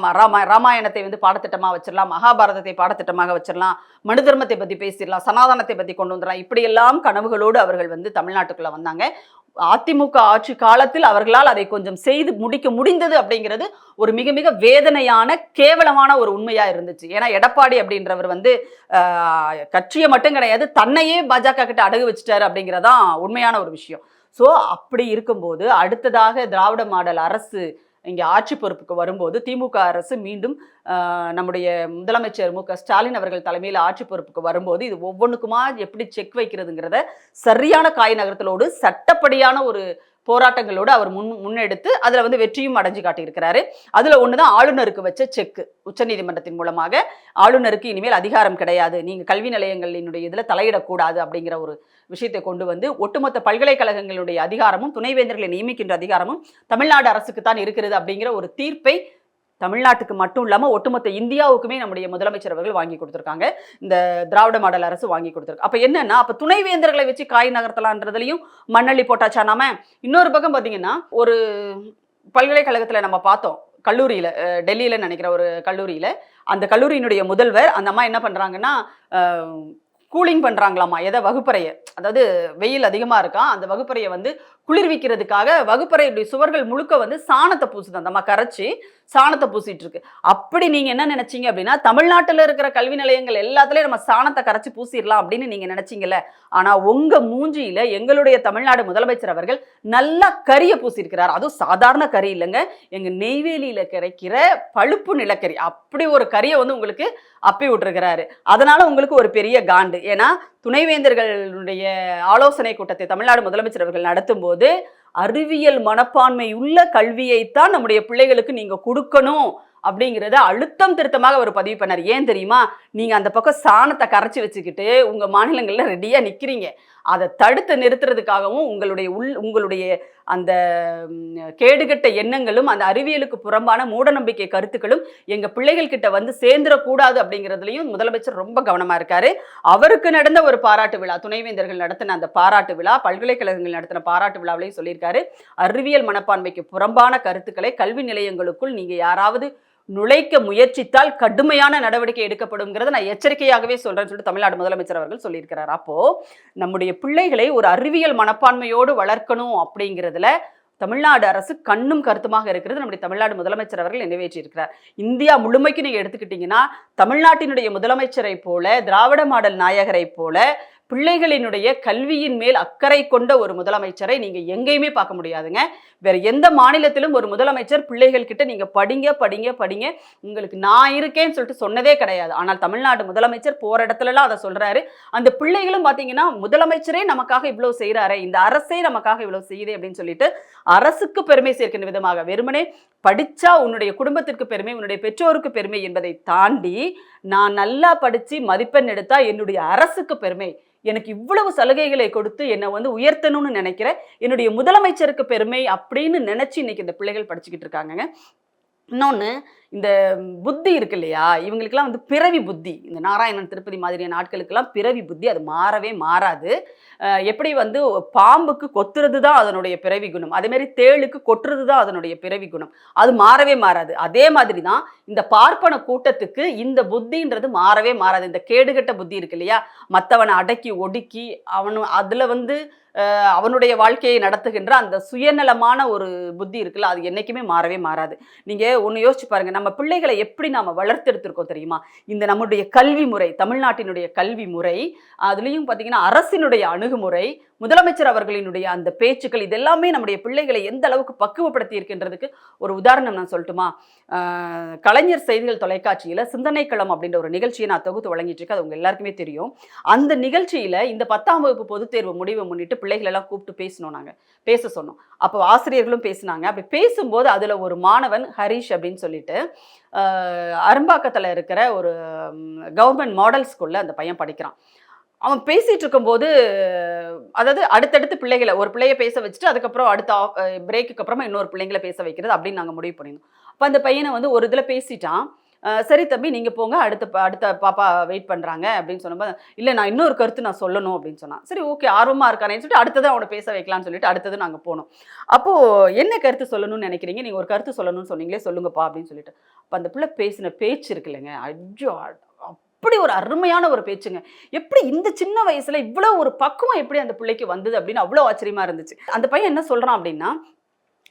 ராமாயணத்தை வந்து பாடத்திட்டமாக வச்சிடலாம், மகாபாரதத்தை பாடத்திட்டமாக வச்சிடலாம், மனு தர்மத்தை பற்றி பேசிடலாம், சனாதனத்தை பற்றி கொண்டு வந்துடலாம், இப்படியெல்லாம் கனவுகளோடு அவர்கள் வந்து தமிழ்நாட்டுக்குள்ளே வந்தாங்க. அதிமுக ஆட்சி காலத்தில் அவர்களால் அதை கொஞ்சம் செய்து முடிக்க முடிந்தது அப்படிங்கிறது ஒரு மிக மிக வேதனையான கேவலமான ஒரு உண்மையா இருந்துச்சு. ஏன்னா எடப்பாடி அப்படின்றவர் வந்து கட்சியை மட்டும் கிடையாது, தன்னையே பாஜக கிட்ட அடகு வச்சுட்டாரு அப்படிங்கிறதான் உண்மையான ஒரு விஷயம். ஸோ அப்படி இருக்கும்போது அடுத்ததாக திராவிட மாடல் அரசு இங்கே ஆட்சி பொறுப்புக்கு வரும்போது திமுக அரசு மீண்டும் நம்முடைய முதலமைச்சர் மு க ஸ்டாலின் அவர்கள் தலைமையில் ஆட்சி பொறுப்புக்கு வரும்போது இது ஒவ்வொன்றுக்குமா எப்படி செக் வைக்கிறதுங்கிறத சரியான காய் நகரத்தலோடு சட்டப்படியான ஒரு போராட்டங்களோடு அவர் முன்னெடுத்து அதில் வந்து வெற்றியும் அடைஞ்சு காட்டியிருக்கிறாரு. அதில் ஒன்று தான் ஆளுநருக்கு வச்ச செக்கு. உச்சநீதிமன்றத்தின் மூலமாக ஆளுநருக்கு இனிமேல் அதிகாரம் கிடையாது, நீங்கள் கல்வி நிலையங்களினுடைய இதில் தலையிடக்கூடாது அப்படிங்கிற ஒரு விஷயத்தை கொண்டு வந்து ஒட்டுமொத்த பல்கலைக்கழகங்களுடைய அதிகாரமும் துணைவேந்தர்களை நியமிக்கின்ற அதிகாரமும் தமிழ்நாடு அரசுக்கு தான் இருக்கிறது அப்படிங்கிற ஒரு தீர்ப்பை தமிழ்நாட்டுக்கு மட்டும் இல்லாமல் ஒட்டுமொத்த இந்தியாவுக்குமே நம்முடைய முதலமைச்சர் அவர்கள் வாங்கி கொடுத்துருக்காங்க. இந்த திராவிட மாடல் அரசு வாங்கி கொடுத்துருக்கு. அப்போ என்னன்னா, அப்போ துணைவேந்தர்களை வச்சு காய் நகர்த்தலான்றதுலையும் மண்ணள்ளி போட்டாச்சா நாம. இன்னொரு பக்கம் பார்த்தீங்கன்னா, ஒரு பல்கலைக்கழகத்தில் நம்ம பார்த்தோம், கல்லூரியில், டெல்லியில் நினைக்கிற ஒரு கல்லூரியில், அந்த கல்லூரியினுடைய முதல்வர் அந்த அம்மா என்ன பண்ணுறாங்கன்னா, கூலிங் பண்ணுறாங்களாமா எதை, வகுப்பறையை. அதாவது வெயில் அதிகமாக இருக்கா, அந்த வகுப்பறையை வந்து குளிர்விக்கிறதுக்காக வகுப்பறையுடைய சுவர்கள் முழுக்க வந்து சாணத்தை பூசுது, அந்த அம்மா கரைச்சி சாணத்தை பூசிட்டு இருக்கு. அப்படி நீங்க என்ன நினைச்சீங்க அப்படின்னா, தமிழ்நாட்டில் இருக்கிற கல்வி நிலையங்கள் எல்லாத்துலயும் நம்ம சாணத்தை கரைச்சி பூசிடலாம் அப்படின்னு நீங்க நினைச்சீங்கல்ல. ஆனா உங்க மூஞ்சியில எங்களுடைய தமிழ்நாடு முதலமைச்சர் அவர்கள் நல்லா கறியை பூசியிருக்கிறார். அதுவும் சாதாரண கறி இல்லைங்க, எங்க நெய்வேலியில கிடைக்கிற பழுப்பு நிலக்கரி, அப்படி ஒரு கறியை வந்து உங்களுக்கு அப்பி விட்டுருக்கிறாரு. அதனால உங்களுக்கு ஒரு பெரிய காண்டு. ஏன்னா துணைவேந்தர்களுடைய ஆலோசனை கூட்டத்தை தமிழ்நாடு முதலமைச்சர் அவர்கள் நடத்தும் போது அறிவியல் மனப்பான்மை உள்ள கல்வியைத்தான் நம்முடைய பிள்ளைகளுக்கு நீங்க கொடுக்கணும் அப்படிங்கிறத அழுத்தம் திருத்தமாக அவர் பதிவு பண்ணார். ஏன் தெரியுமா, நீங்க அந்த பக்கம் சாணத்தை கரைச்சி வச்சுக்கிட்டு உங்க மாநிலங்கள்ல ரெடியா நிக்கிறீங்க. அதை தடுத்து நிறுத்துறதுக்காகவும் உங்களுடைய அந்த கேடுகட்ட எண்ணங்களும் அந்த அறிவியலுக்கு புறம்பான மூடநம்பிக்கை கருத்துக்களும் எங்க பிள்ளைகள் கிட்ட வந்து சேர்ந்துடக்கூடாது அப்படிங்கிறதுலையும் முதலமைச்சர் ரொம்ப கவனமா இருக்காரு. அவருக்கு நடந்த ஒரு பாராட்டு விழா, துணைவேந்தர்கள் நடத்தின அந்த பாராட்டு விழா, பல்கலைக்கழகங்கள் நடத்தின பாராட்டு விழாவிலையும் சொல்லியிருக்காரு, அறிவியல் மனப்பான்மைக்கு புறம்பான கருத்துக்களை கல்வி நிலையங்களுக்குள் நீங்க யாராவது நுழைக்க முயற்சித்தால் கடுமையான நடவடிக்கை எடுக்கப்படும்ங்கிறத நான் எச்சரிக்கையாகவே சொல்றேன்னு சொல்லிட்டு தமிழ்நாடு முதலமைச்சர் அவர்கள் சொல்லியிருக்கிறார். அப்போ நம்முடைய பிள்ளைகளை ஒரு அறிவியல் மனப்பான்மையோடு வளர்க்கணும் அப்படிங்கிறதுல தமிழ்நாடு அரசு கண்ணும் கருத்துமாக இருக்கிறது. நம்முடைய தமிழ்நாடு முதலமைச்சர் அவர்கள் நிறைவேற்றி இருக்கிறார். இந்தியா முழுமைக்கு நீங்க எடுத்துக்கிட்டீங்கன்னா, தமிழ்நாட்டினுடைய முதலமைச்சரை போல, திராவிட மாடல் நாயகரை போல பிள்ளைகளினுடைய கல்வியின் மேல் அக்கறை கொண்ட ஒரு முதலமைச்சரை நீங்க எங்கேயுமே பார்க்க முடியாதுங்க. வேற எந்த மாநிலத்திலும் ஒரு முதலமைச்சர் பிள்ளைகள் கிட்ட நீங்க படிங்க படிங்க படிங்க, உங்களுக்கு நான் இருக்கேன்னு சொல்லிட்டு சொன்னதே கிடையாது. ஆனால் தமிழ்நாடு முதலமைச்சர் போற இடத்துலலாம் அதை சொல்றாரு. அந்த பிள்ளைகளும் பாத்தீங்கன்னா, முதலமைச்சரே நமக்காக இவ்வளவு செய்யறாரு, இந்த அரசே நமக்காக இவ்வளவு செய்யுது அப்படின்னு சொல்லிட்டு அரசுக்கு பெருமை சேர்க்கின்ற விதமாக, வெறுமனே படிச்சா உன்னுடைய குடும்பத்திற்கு பெருமை, உன்னுடைய பெற்றோருக்கு பெருமை என்பதை தாண்டி, நான் நல்லா படிச்சு மதிப்பெண் எடுத்தா என்னுடைய அரசுக்கு பெருமை, எனக்கு இவ்வளவு சலுகைகளை கொடுத்து என்னை வந்து உயர்த்தணும்னு நினைக்கிற என்னுடைய முதலமைச்சருக்கு பெருமை அப்படின்னு நினைச்சு இன்னைக்கு இந்த பிள்ளைகள் படிச்சுக்கிட்டு இருக்காங்க. இன்னொன்று, இந்த புத்தி இருக்கு இல்லையா, இவங்களுக்கெல்லாம் வந்து பிறவி புத்தி, இந்த நாராயணன் திருப்பதி மாதிரியான ஆட்களுக்கெல்லாம் பிறவி புத்தி அது மாறவே மாறாது. எப்படி வந்து பாம்புக்கு கொத்துறது தான் அதனுடைய பிறவி குணம், அதேமாரி தேளுக்கு கொட்டுறது தான் அதனுடைய பிறவி குணம், அது மாறவே மாறாது. அதே மாதிரி தான் இந்த பார்ப்பன கூட்டத்துக்கு இந்த புத்தின்றது மாறவே மாறாது. இந்த கேடுகட்ட புத்தி இருக்கு இல்லையா, மற்றவனை அடக்கி ஒடுக்கி அதில் வந்து அவனுடைய வாழ்க்கையை நடத்துகின்ற அந்த சுயநலமான ஒரு புத்தி இருக்குல்ல, அது என்னைக்குமே மாறவே மாறாது. நீங்கள் ஒன்று யோசிச்சு பாருங்க, நம்ம பிள்ளைகளை எப்படி நாம் வளர்த்தெடுத்திருக்கோம் தெரியுமா? இந்த நம்முடைய கல்வி முறை, தமிழ்நாட்டினுடைய கல்வி முறை, அதுலேயும் பார்த்தீங்கன்னா அரசினுடைய அணுகுமுறை, முதலமைச்சர் அவர்களினுடைய அந்த பேச்சுக்கள், இதெல்லாமே நம்முடைய பிள்ளைகளை எந்த அளவுக்கு பக்குவப்படுத்தி இருக்கின்றதுக்கு ஒரு உதாரணம் நான் சொல்லட்டுமா? கலைஞர் செய்திகள் தொலைக்காட்சியில் சிந்தனைக்களம் அப்படின்ற ஒரு நிகழ்ச்சியை நான் தொகுத்து வழங்கிட்டு இருக்கேன், அது உங்க எல்லாருக்குமே தெரியும். அந்த நிகழ்ச்சியில் இந்த 10ஆம் வகுப்பு பொதுத் தேர்வு முடிவை முன்னிட்டு பிள்ளைகள் எல்லாம் கூப்பிட்டு பேசணும், நாங்கள் பேச சொன்னோம். அப்போ ஆசிரியர்களும் பேசினாங்க. அப்படி பேசும்போது அதில் ஒரு மாணவன் ஹரிஷ் அப்படின்னு சொல்லிட்டு அரும்பாக்கத்தில் இருக்கிற ஒரு கவர்மெண்ட் மாடல் ஸ்கூலில் அந்த பையன் படிக்கிறான். அவன் பேசிட்டு இருக்கும்போது, அதாவது அடுத்தடுத்து பிள்ளைகளை, ஒரு பிள்ளைய பேச வச்சுட்டு அதுக்கப்புறம் அடுத்த பிரேக்குக்கு அப்புறமா இன்னொரு பிள்ளைங்களை பேச வைக்கிறது அப்படின்னு நாங்கள் முடிவு பண்ணியிருந்தோம். அப்போ அந்த பையனை வந்து ஒரு இதில் பேசிட்டான். சரி தம்பி நீங்கள் போங்க, அடுத்த பாப்பா வெயிட் பண்ணுறாங்க அப்படின்னு சொன்னபோது, இல்லை நான் இன்னொரு கருத்து நான் சொல்லணும் அப்படின்னு சொன்னான். சரி ஓகே, ஆர்வமாக இருக்கானேன்னு சொல்லிட்டு அடுத்தது அவனை பேச வைக்கலாம்னு சொல்லிட்டு அடுத்தது நாங்கள் போனோம். அப்போது என்ன கருத்து சொல்லணும்னு நினைக்கிறீங்க, நீங்கள் ஒரு கருத்து சொல்லணும்னு சொன்னீங்களே, சொல்லுங்கப்பா அப்படின்னு சொல்லிட்டு. அப்போ அந்த பிள்ளை பேசின பேச்சு இருக்கு இல்லைங்க, ஐயோ அப்படி ஒரு அருமையான ஒரு பேச்சுங்க. எப்படி இந்த சின்ன வயசுல இவ்வளவு ஒரு பக்குவம் எப்படி அந்த பிள்ளைக்கு வந்தது அப்படின்னு அவ்வளோ ஆச்சரியமா இருந்துச்சு. அந்த பையன் என்ன சொல்றான் அப்படின்னா,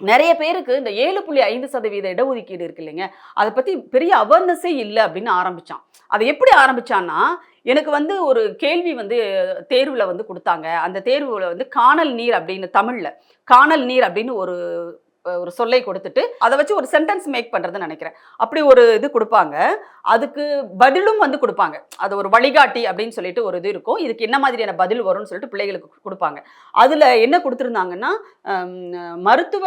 நிறைய பேருக்கு இந்த 7.5% இடஒதுக்கீடு இருக்கு இல்லைங்க, அதை பத்தி பெரிய அவேர்னஸே இல்லை அப்படின்னு ஆரம்பிச்சான். அதை எப்படி ஆரம்பிச்சான்னா, எனக்கு வந்து ஒரு கேள்வி வந்து தேர்வில் வந்து கொடுத்தாங்க. அந்த தேர்வில் வந்து காணல் நீர் அப்படின்னு, தமிழில் காணல் நீர் அப்படின்னு ஒரு ஒரு சொல்லை கொடுத்துட்டு அதை வச்சு ஒரு சென்டென்ஸ் மேக் பண்றதுன்னு நினைக்கிறேன். அப்படி ஒரு இது கொடுப்பாங்க. அதுக்கு பதிலும் வந்து கொடுப்பாங்க. அது ஒரு வழிகாட்டி அப்படின்னு சொல்லிட்டு ஒரு இது இருக்கும். இதுக்கு என்ன மாதிரியான பதில் வரும்னு சொல்லிட்டு பிள்ளைகளுக்கு கொடுப்பாங்க. அதுல என்ன கொடுத்துருந்தாங்கன்னா, மருத்துவ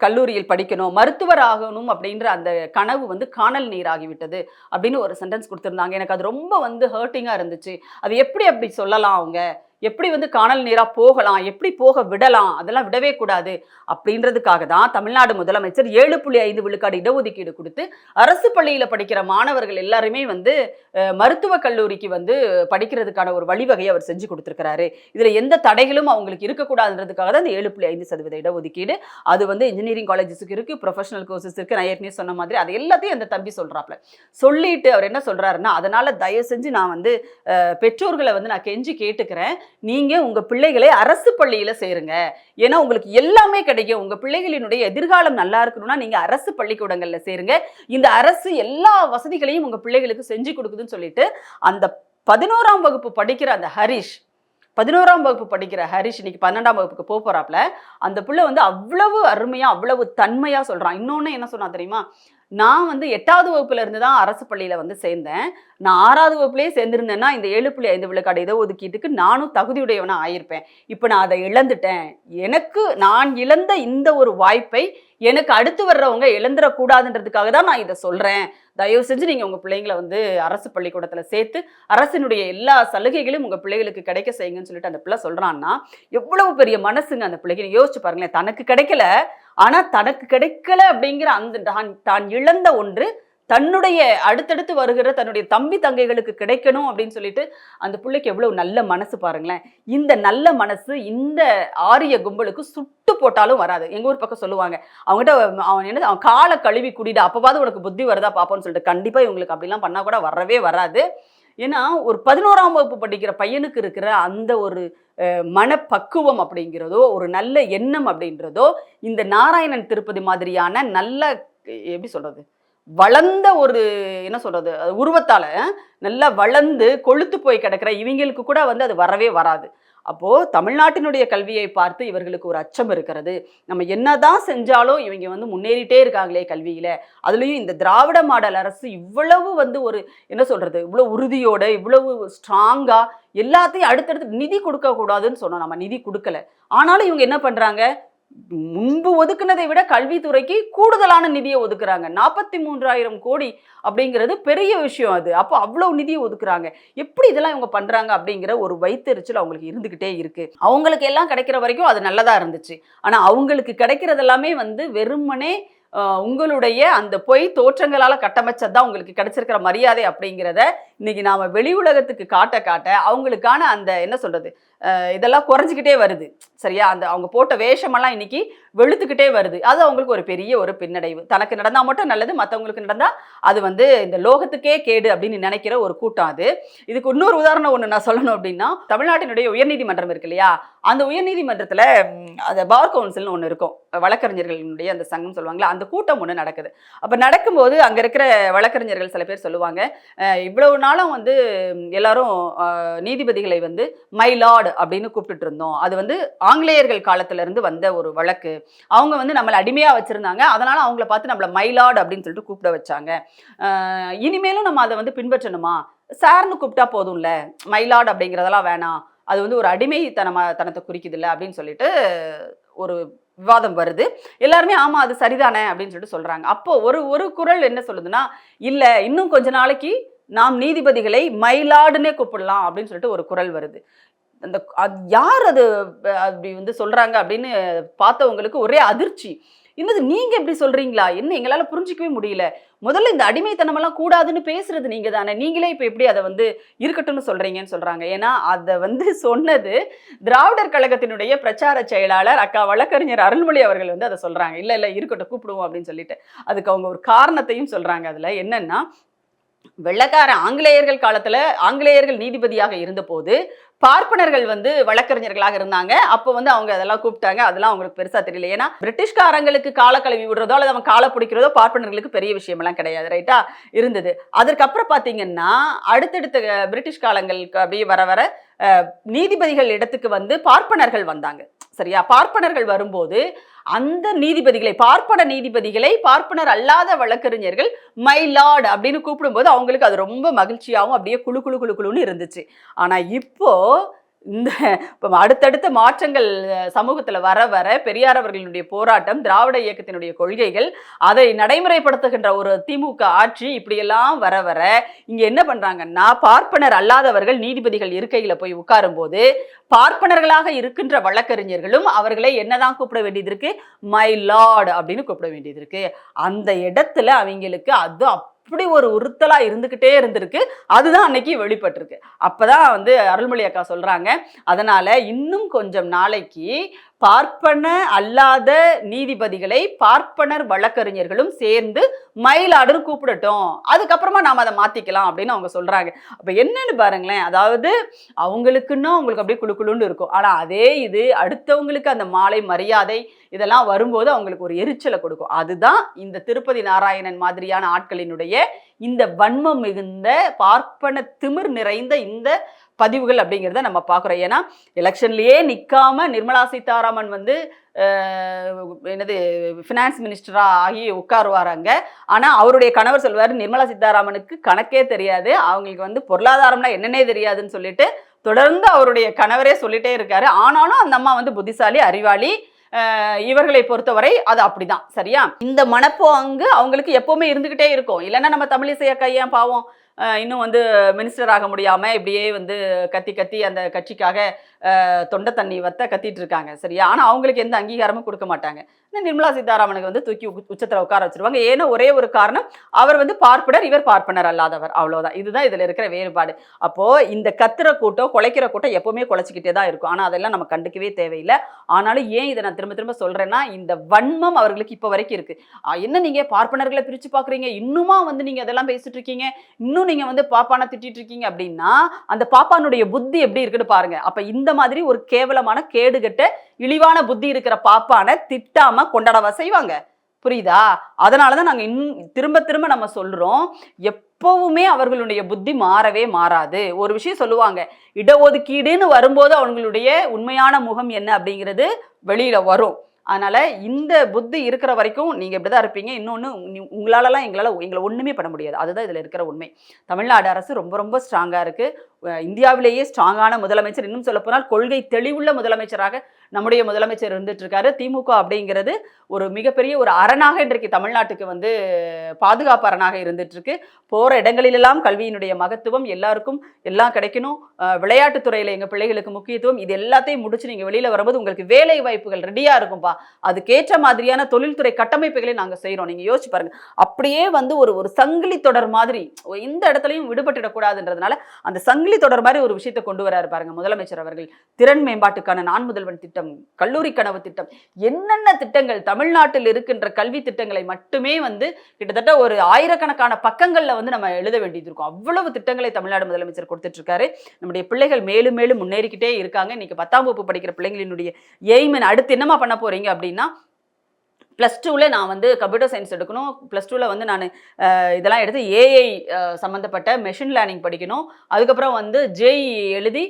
கல்லூரியில் படிக்கணும், மருத்துவர் ஆகணும் அப்படின்ற அந்த கனவு வந்து காணல் நீராகிவிட்டது அப்படின்னு ஒரு சென்டென்ஸ் கொடுத்துருந்தாங்க. எனக்கு அது ரொம்ப வந்து ஹர்ட்டிங்கா இருந்துச்சு. அது எப்படி அப்படி சொல்லலாம் அவங்க? எப்படி வந்து காணல் நீரா போகலாம்? எப்படி போக விடலாம்? அதெல்லாம் விடவே கூடாது அப்படின்றதுக்காக தான் தமிழ்நாடு முதலமைச்சர் 7.5 விழுக்காடு இடஒதுக்கீடு கொடுத்து அரசு பள்ளியில படிக்கிற மாணவர்கள் எல்லாருமே வந்து மருத்துவக் கல்லூரிக்கு வந்து படிக்கிறதுக்கான ஒரு வழிவகையை அவர் செஞ்சு கொடுத்துருக்கிறாரு. இதுல எந்த தடைகளும் அவங்களுக்கு இருக்கக்கூடாதுன்றதுக்காக தான் இந்த 7.5% இடஒதுக்கீடு. அது வந்து இன்ஜினியரிங் காலேஜஸுக்கு இருக்கு, ப்ரொஃபஷனல் கோர்சஸ் இருக்கு. நான் ஏற்கனவே சொன்ன மாதிரி அது எல்லாத்தையும் அந்த தம்பி சொல்றாப்ல. சொல்லிட்டு அவர் என்ன சொல்றாருன்னா, அதனால தயவு செஞ்சு நான் வந்து பெற்றோர்களை வந்து நான் கெஞ்சி கேட்டுக்கிறேன், நீங்க உங்க பிள்ளைகளை அரசு பள்ளியில சேருங்க. ஏன்னா உங்களுக்கு எல்லாமே கிடைக்கும். உங்க பிள்ளைகளினுடைய எதிர்காலம் நல்லா இருக்கணும்னா நீங்க அரசு பள்ளிக்கூடங்கள்ல சேருங்க. இந்த அரசு எல்லா வசதிகளையும் உங்க பிள்ளைகளுக்கு செஞ்சு கொடுக்குதுன்னு சொல்லிட்டு அந்த 11ஆம் வகுப்பு படிக்கிற அந்த ஹரிஷ் 11ஆம் வகுப்பு படிக்கிற ஹரிஷ் இன்னைக்கு 12ஆம் வகுப்புக்கு போறாப்ல. அந்த பிள்ளை வந்து அவ்வளவு அருமையா அவ்வளவு தன்மையா சொல்றான். இன்னொன்னு என்ன சொன்னா தெரியுமா, நான் வந்து 8வது வகுப்புல இருந்து தான் அரசு பள்ளியில வந்து சேர்ந்தேன். நான் 6வது வகுப்புலேயே சேர்ந்திருந்தேன்னா இந்த 7.5 விழுக்காடு இடஒதுக்கீட்டுக்கு நானும் தகுதியுடையவனா ஆயிருப்பேன். இப்போ நான் அதை இழந்துட்டேன். நான் இழந்த இந்த ஒரு வாய்ப்பை எனக்கு அடுத்து வர்றவங்க இழந்துடக்கூடாதுன்றதுக்காக தான் நான் இதை சொல்றேன். தயவு செஞ்சு நீங்க உங்க பிள்ளைங்களை வந்து அரசு பள்ளிக்கூடத்துல சேர்த்து அரசினுடைய எல்லா சலுகைகளையும் உங்க பிள்ளைகளுக்கு கிடைக்க செய்யுங்கன்னு சொல்லிட்டு அந்த பிள்ளை சொல்றான்னா, எவ்வளவு பெரிய மனசுங்க அந்த பிள்ளைக்கு. யோசிச்சு பாருங்களேன், தனக்கு கிடைக்கல, ஆனா தனக்கு கிடைக்கல அப்படிங்கிற அந்த தான் இழந்த ஒன்று தன்னுடைய அடுத்தடுத்து வருகிற தன்னுடைய தம்பி தங்கைகளுக்கு கிடைக்கணும் அப்படின்னு சொல்லிட்டு அந்த பிள்ளைக்கு எவ்வளவு நல்ல மனசு பாருங்களேன். இந்த நல்ல மனசு இந்த ஆரிய கும்பலுக்கு சுட்டு போட்டாலும் வராது. எங்க ஊர் பக்கம் சொல்லுவாங்க, அவங்ககிட்ட அவன் காலை கழுவி குடிடா, அப்பவாது உனக்கு புத்தி வருதா பாப்போன்னு சொல்லிட்டு. கண்டிப்பா இவங்களுக்கு அப்படிலாம் பண்ணா கூட வரவே வராது. ஏன்னா ஒரு 11ஆம் வகுப்பு படிக்கிற பையனுக்கு இருக்கிற அந்த ஒரு மனப்பக்குவம் அப்படிங்கிறதோ, ஒரு நல்ல எண்ணம் அப்படின்றதோ, இந்த நாராயணன் திருப்பதி மாதிரியான நல்ல எப்படி சொல்றது, வளர்ந்த ஒரு என்ன சொல்றது உருவத்தால நல்லா வளர்ந்து கொழுத்து போய் கிடக்கிற இவங்களுக்கு கூட வந்து அது வரவே வராது. அப்போ தமிழ்நாட்டினுடைய கல்வியை பார்த்து இவர்களுக்கு ஒரு அச்சம் இருக்கிறது. நம்ம என்னதான் செஞ்சாலும் இவங்க வந்து முன்னேறிட்டே இருக்காங்களே கல்வியில. அதுலயும் இந்த திராவிட மாடல் அரசு இவ்வளவு வந்து ஒரு என்ன சொல்றது, இவ்வளவு உறுதியோட இவ்வளவு ஸ்ட்ராங்கா எல்லாத்தையும் அடுத்தடுத்து நிதி கொடுக்க கூடாதுன்னு சொன்னோம். நம்ம நிதி கொடுக்கல. ஆனாலும் இவங்க என்ன பண்றாங்க, முன்பு ஒதுக்குனதை விட கல்வித்துறைக்கு கூடுதலான நிதியை ஒதுக்குறாங்க. 43,000 கோடி அப்படிங்கிறது பெரிய விஷயம் அது. அப்போ அவ்வளவு நிதியை ஒதுக்குறாங்க. எப்படி இதெல்லாம் இவங்க பண்றாங்க அப்படிங்கிற ஒரு வயித்தெரிச்சல் அவங்களுக்கு இருந்துகிட்டே இருக்கு. அவங்களுக்கு எல்லாம் கிடைக்கிற வரைக்கும் அது நல்லதா இருந்துச்சு. ஆனா அவங்களுக்கு கிடைக்கிறது எல்லாமே வந்து வெறுமனே உங்களுடைய அந்த பொய் தோற்றங்களால கட்டமைச்சதுதான் உங்களுக்கு கிடைச்சிருக்கிற மரியாதை அப்படிங்கிறத இன்னைக்கு நாம வெளி உலகத்துக்கு காட்ட காட்ட அவங்களுக்கான அந்த என்ன சொல்றது இதெல்லாம் குறைஞ்சிக்கிட்டே வருது. சரியா, அந்த அவங்க போட்ட வேஷமெல்லாம் இன்னைக்கு வெளுத்துக்கிட்டே வருது. அது அவங்களுக்கு ஒரு பெரிய ஒரு பின்னடைவு. தனக்கு நடந்தா மட்டும் நல்லது, மற்றவங்களுக்கு நடந்தா அது வந்து இந்த லோகத்துக்கே கேடு அப்படின்னு நினைக்கிற ஒரு கூட்டம் அது. இதுக்கு இன்னொரு உதாரணம் ஒன்று நான் சொல்லணும் அப்படின்னா, தமிழ்நாட்டினுடைய உயர்நீதிமன்றம் இருக்கு இல்லையா, அந்த உயர்நீதிமன்றத்தில் அந்த பார் கவுன்சில்னு ஒன்று இருக்கும், வழக்கறிஞர்களுடைய அந்த சங்கம் சொல்லுவாங்களா, அந்த கூட்டம் ஒன்று நடக்குது. அப்போ நடக்கும்போது அங்கே இருக்கிற வழக்கறிஞர்கள் சில பேர் சொல்லுவாங்க, இவ்வளவு நாளும் வந்து எல்லாரும் நீதிபதிகளை வந்து மை லார்ட் அப்படின்னு கூப்பிட்டு இருந்தோம். அது வந்து ஆங்கிலேயர்கள் காலத்துல இருந்து வந்த ஒரு வழக்கு. அவங்க வந்து நம்மளை அடிமையா வச்சிருந்தாங்க. அதனால அவங்கள பார்த்து நம்மள மை லார்ட் அப்படின்னு சொல்லிட்டு கூப்பிட வச்சாங்க. இனிமேலும் நம்ம அதை வந்து பின்பற்றணுமா, சார்னு கூப்பிட்டா போதும்ல, மை லார்ட் அப்படிங்கிறதெல்லாம் வேணாம், அது வந்து ஒரு அடிமைத்தனத்தை குறிக்குது இல்லை அப்படின்னு சொல்லிட்டு ஒரு விவாதம் வருது. எல்லாருமே ஆமா அது சரிதானே அப்படின்னு சொல்லிட்டு சொல்றாங்க. அப்போ ஒரு குரல் என்ன சொல்லுதுன்னா, இல்ல இன்னும் கொஞ்ச நாளைக்கு நாம் நீதிபதிகளை மயிலாடுனே கூப்பிடலாம் அப்படின்னு சொல்லிட்டு ஒரு குரல் வருது. அந்த யார் அது அப்படி வந்து சொல்றாங்க அப்படின்னு பார்த்தவங்களுக்கு ஒரே அதிர்ச்சி. என்னது நீங்க எப்படி சொல்றீங்களா, என்ன எங்களால புரிஞ்சிக்கவே முடியல, முதல்ல இந்த அடிமைத்தனம் எல்லாம் கூடாதுன்னு பேசுறது நீங்க தானே, நீங்களே இப்ப எப்படி அதை வந்து இருக்கட்டும்னு சொல்றீங்கன்னு சொல்றாங்க. ஏன்னா அதை வந்து சொன்னது திராவிடர் கழகத்தினுடைய பிரச்சார செயலாளர் அக்கா வழக்கறிஞர் அருள்மொழி அவர்கள் வந்து அதை சொல்றாங்க. இல்ல இல்ல இருக்கட்டும் கூப்பிடுவோம் அப்படின்னு சொல்லிட்டு அதுக்கு அவங்க ஒரு காரணத்தையும் சொல்றாங்க. அதுல என்னன்னா, வெள்ளக்கார ஆங்கிலேயர்கள் காலத்துல ஆங்கிலேயர்கள் நீதிபதியாக இருந்த போது பார்ப்பனர்கள் வந்து வழக்கறிஞர்களாக இருந்தாங்க. அப்போ வந்து அவங்க அதெல்லாம் கூப்பிட்டாங்க. அதெல்லாம் அவங்களுக்கு பெருசா தெரியல. ஏன்னா பிரிட்டிஷ்காரங்களுக்கு கால கழுவி விடுறதோ அல்லது அவங்க காலை பிடிக்கிறதோ பார்ப்பனர்களுக்கு பெரிய விஷயமெல்லாம் கிடையாது. ரைட்டா இருந்தது. அதற்கப்புறம் பார்த்தீங்கன்னா அடுத்தடுத்த பிரிட்டிஷ் காலங்களுக்கு அப்படியே வர வர நீதிபதிகள் இடத்துக்கு வந்து பார்ப்பனர்கள் வந்தாங்க. சரியா? பார்ப்பனர்கள் வரும்போது அந்த நீதிபதிகளை, பார்ப்பன நீதிபதிகளை பார்ப்பனர் அல்லாத வழக்கறிஞர்கள் மை லார்ட் அப்படின்னு கூப்பிடும்போது அவங்களுக்கு அது ரொம்ப மகிழ்ச்சியாகவும் அப்படியே குழு குழு குழு குழுன்னு இருந்துச்சு. ஆனா இப்போ இந்த அடுத்தடுத்த மாற்றங்கள் சமூகத்துல வர வர பெரியார் அவர்களுடைய போராட்டம், திராவிட இயக்கத்தினுடைய கொள்கைகள், அதை நடைமுறைப்படுத்துகின்ற ஒரு திமுக ஆட்சி இப்படியெல்லாம் வர வர இங்க என்ன பண்றாங்கன்னா, பார்ப்பனர் அல்லாதவர்கள் நீதிபதிகள் இருக்கையில போய் உட்காரும் போது பார்ப்பனர்களாக இருக்கின்ற வழக்கறிஞர்களும் அவர்களை என்னதான் கூப்பிட வேண்டியது இருக்கு, மை லார்ட் அப்படின்னு கூப்பிட வேண்டியது இருக்கு. அந்த இடத்துல அவங்களுக்கு அது அப்படி ஒரு உறுத்தலா இருந்துகிட்டே இருந்திருக்கு. அதுதான் அன்னைக்கு வெளிப்பட்டிருக்கு. அப்பதான் வந்து அருள்மொழி அக்கா சொல்றாங்க, அதனால இன்னும் கொஞ்சம் நாளைக்கு பார்ப்பன அல்லாத நீதிபதிகளை பார்ப்பனர் வழக்கறிஞர்களும் சேர்ந்து மயிலாடுன்னு கூப்பிடட்டும், அதுக்கப்புறமா நாம அதை மாத்திக்கலாம் அப்படின்னு அவங்க சொல்றாங்க. அப்ப என்னன்னு பாருங்களேன், அதாவது அவங்களுக்குன்னா அவங்களுக்கு அப்படியே குழு குழுன்னு இருக்கும். ஆனா அதே இது அடுத்தவங்களுக்கு அந்த மாலை மரியாதை இதெல்லாம் வரும்போது அவங்களுக்கு ஒரு எரிச்சலை கொடுக்கும். அதுதான் இந்த திருப்பதி நாராயணன் மாதிரியான ஆட்களினுடைய இந்த வன்மம் மிகுந்த பார்ப்பன திமிர் நிறைந்த இந்த பதிவுகள் அப்படிங்கிறத நம்ம பார்க்குறோம். ஏன்னா எலெக்ஷன்லயே நிற்காம நிர்மலா சீதாராமன் வந்து என்னது ஃபினான்ஸ் மினிஸ்டரா ஆகி உட்காருவாராங்க. ஆனால் அவருடைய கணவர் சொல்வார், நிர்மலா சீதாராமனுக்கு கணக்கே தெரியாது, அவங்களுக்கு வந்து பொருளாதாரம்னா என்னன்னே தெரியாதுன்னு சொல்லிட்டு தொடர்ந்து அவருடைய கணவரே சொல்லிட்டே இருக்காரு. ஆனாலும் அந்த அம்மா வந்து புத்திசாலி, அறிவாளி. இவர்களை பொறுத்தவரை அது அப்படிதான். சரியா? இந்த மனப்போங்கு அவங்களுக்கு எப்பவுமே இருந்துகிட்டே இருக்கும். இல்லைன்னா நம்ம தமிழிசை அக்கா ஏன் பாவம் இன்னும் வந்து மினிஸ்டர் ஆக முடியாம இப்படியே வந்து கத்தி கத்தி அந்த கட்சிக்காக தொண்டை தண்ணி வத்த கத்திட்டு இருக்காங்க. சரியா? ஆனா அவங்களுக்கு எந்த அங்கீகாரமும் கொடுக்க மாட்டாங்க. நிர்மலா சீதாராமனுக்கு வந்து தூக்கி உச்சத்துல உட்கார வச்சிருவாங்க. ஏன்னா ஒரே ஒரு காரணம், அவர் வந்து பார்ப்பனர், இவர் பார்ப்பனர் அல்லாதவர், அவ்வளவுதான். இதுதான் இதுல இருக்கிற வேறுபாடு. அப்போ இந்த கத்துற கூட்டம், குலைக்கிற கூட்டம் எப்பவுமே குலைச்சிக்கிட்டே தான் இருக்கும். ஆனா அதெல்லாம் நம்ம கண்டுக்கவே தேவையில்லை. ஆனாலும் ஏன் இதை நான் திரும்ப திரும்ப சொல்றேன்னா, இந்த வன்மம் அவர்களுக்கு இப்ப வரைக்கும் இருக்கு. என்ன நீங்க பார்ப்பனர்களை பிரிச்சு பாக்குறீங்க, இன்னுமா வந்து நீங்க அதெல்லாம் பேசிட்டு இருக்கீங்க, இன்னும் நீங்க வந்து பாப்பான திட்டிட்டு இருக்கீங்க அப்படின்னா அந்த பாப்பானுடைய புத்தி எப்படி இருக்குன்னு பாருங்க. அப்ப இந்த மாதிரி ஒரு கேவலமான கேடுகட்ட இழிவான புத்தி இருக்கிற பாப்பான திட்டாம கொண்டாடவா செய்வாங்க? புரியுதா? அதனாலதான் நாங்க திரும்ப திரும்ப நம்ம சொல்றோம், எப்பவுமே அவர்களுடைய புத்தி மாறவே மாறாது. ஒரு விஷயம் சொல்லுவாங்க, இடஒதுக்கீடுன்னு வரும்போது அவங்களுடைய உண்மையான முகம் என்ன அப்படிங்கிறது வெளியில வரும். அதனால இந்த புத்தி இருக்கிற வரைக்கும் நீங்க இப்படிதான் இருப்பீங்க. இன்னொன்னு, உங்களாலலாம் எங்களை ஒண்ணுமே பண்ண முடியாது. அதுதான் இதுல இருக்கிற உண்மை. தமிழ்நாடு அரசு ரொம்ப ரொம்ப ஸ்ட்ராங்கா இருக்கு. இந்தியாவிலேயே ஸ்ட்ராங்கான முதலமைச்சர், இன்னும் சொல்ல போனால் கொள்கை தெளிவுள்ள முதலமைச்சராக நம்முடைய முதலமைச்சர் இருந்துட்டு இருக்காரு. திமுக அப்படிங்கிறது ஒரு மிகப்பெரிய ஒரு அரணாக இன்றைக்கு தமிழ்நாட்டுக்கு வந்து பாதுகாப்பு அரணாக இருந்துட்டு இருக்கு. போற இடங்களிலெல்லாம் கல்வியினுடைய மகத்துவம், எல்லாருக்கும் எல்லாம் கிடைக்கணும், விளையாட்டுத்துறையில எங்க பிள்ளைகளுக்கு முக்கியத்துவம், இது எல்லாத்தையும் முடிச்சு நீங்க வெளியில வரும்போது உங்களுக்கு வேலை வாய்ப்புகள் ரெடியா இருக்கும்பா. அதுக்கேற்ற மாதிரியான தொழில்துறை கட்டமைப்புகளை நாங்க செய்யறோம். நீங்க யோசிச்சு பாருங்க. அப்படியே வந்து ஒரு சங்கிலி தொடர் மாதிரி எந்த இடத்துலையும் விடுபட்டுடக்கூடாதுன்றதுனால அந்த சங்கிலி தொடர் மாதிரி ஒரு விஷயத்தை கொண்டு வராரு பாருங்க முதலமைச்சர் அவர்கள். திறன் மேம்பாட்டுக்கான நான் முதல்வன் திட்டம், கல்லூரி கனவு திட்டம், என்னென்ன திட்டங்கள், தமிழ்நாட்டில் இருக்கின்ற கல்வி திட்டங்களை மட்டுமே வந்து கிட்டத்தட்ட ஒரு ஆயிரக்கணக்கான பக்கங்கள்ல வந்து நம்ம எழுத வேண்டியது இருக்கும். அவ்வளவு திட்டங்களை தமிழ்நாடு முதலமைச்சர் கொடுத்துட்டு இருக்காரு. நம்முடைய பிள்ளைகள் மேலும் மேலும் முன்னேறிக்கிட்டே இருக்காங்க. இன்னைக்கு 10ஆம் வகுப்பு படிக்கிற பிள்ளைகளினுடைய எய்ம் அடுத்து என்னமா பண்ண போறீங்க அப்படின்னா, +2ல் நான் வந்து கம்ப்யூட்டர் சயின்ஸ் எடுக்கணும், +2ல் வந்து நான் இதெல்லாம் எடுத்து ஏஐ சம்மந்தப்பட்ட மெஷின் லேர்னிங் படிக்கணும், அதுக்கப்புறம் வந்து ஜேஇ எழுதி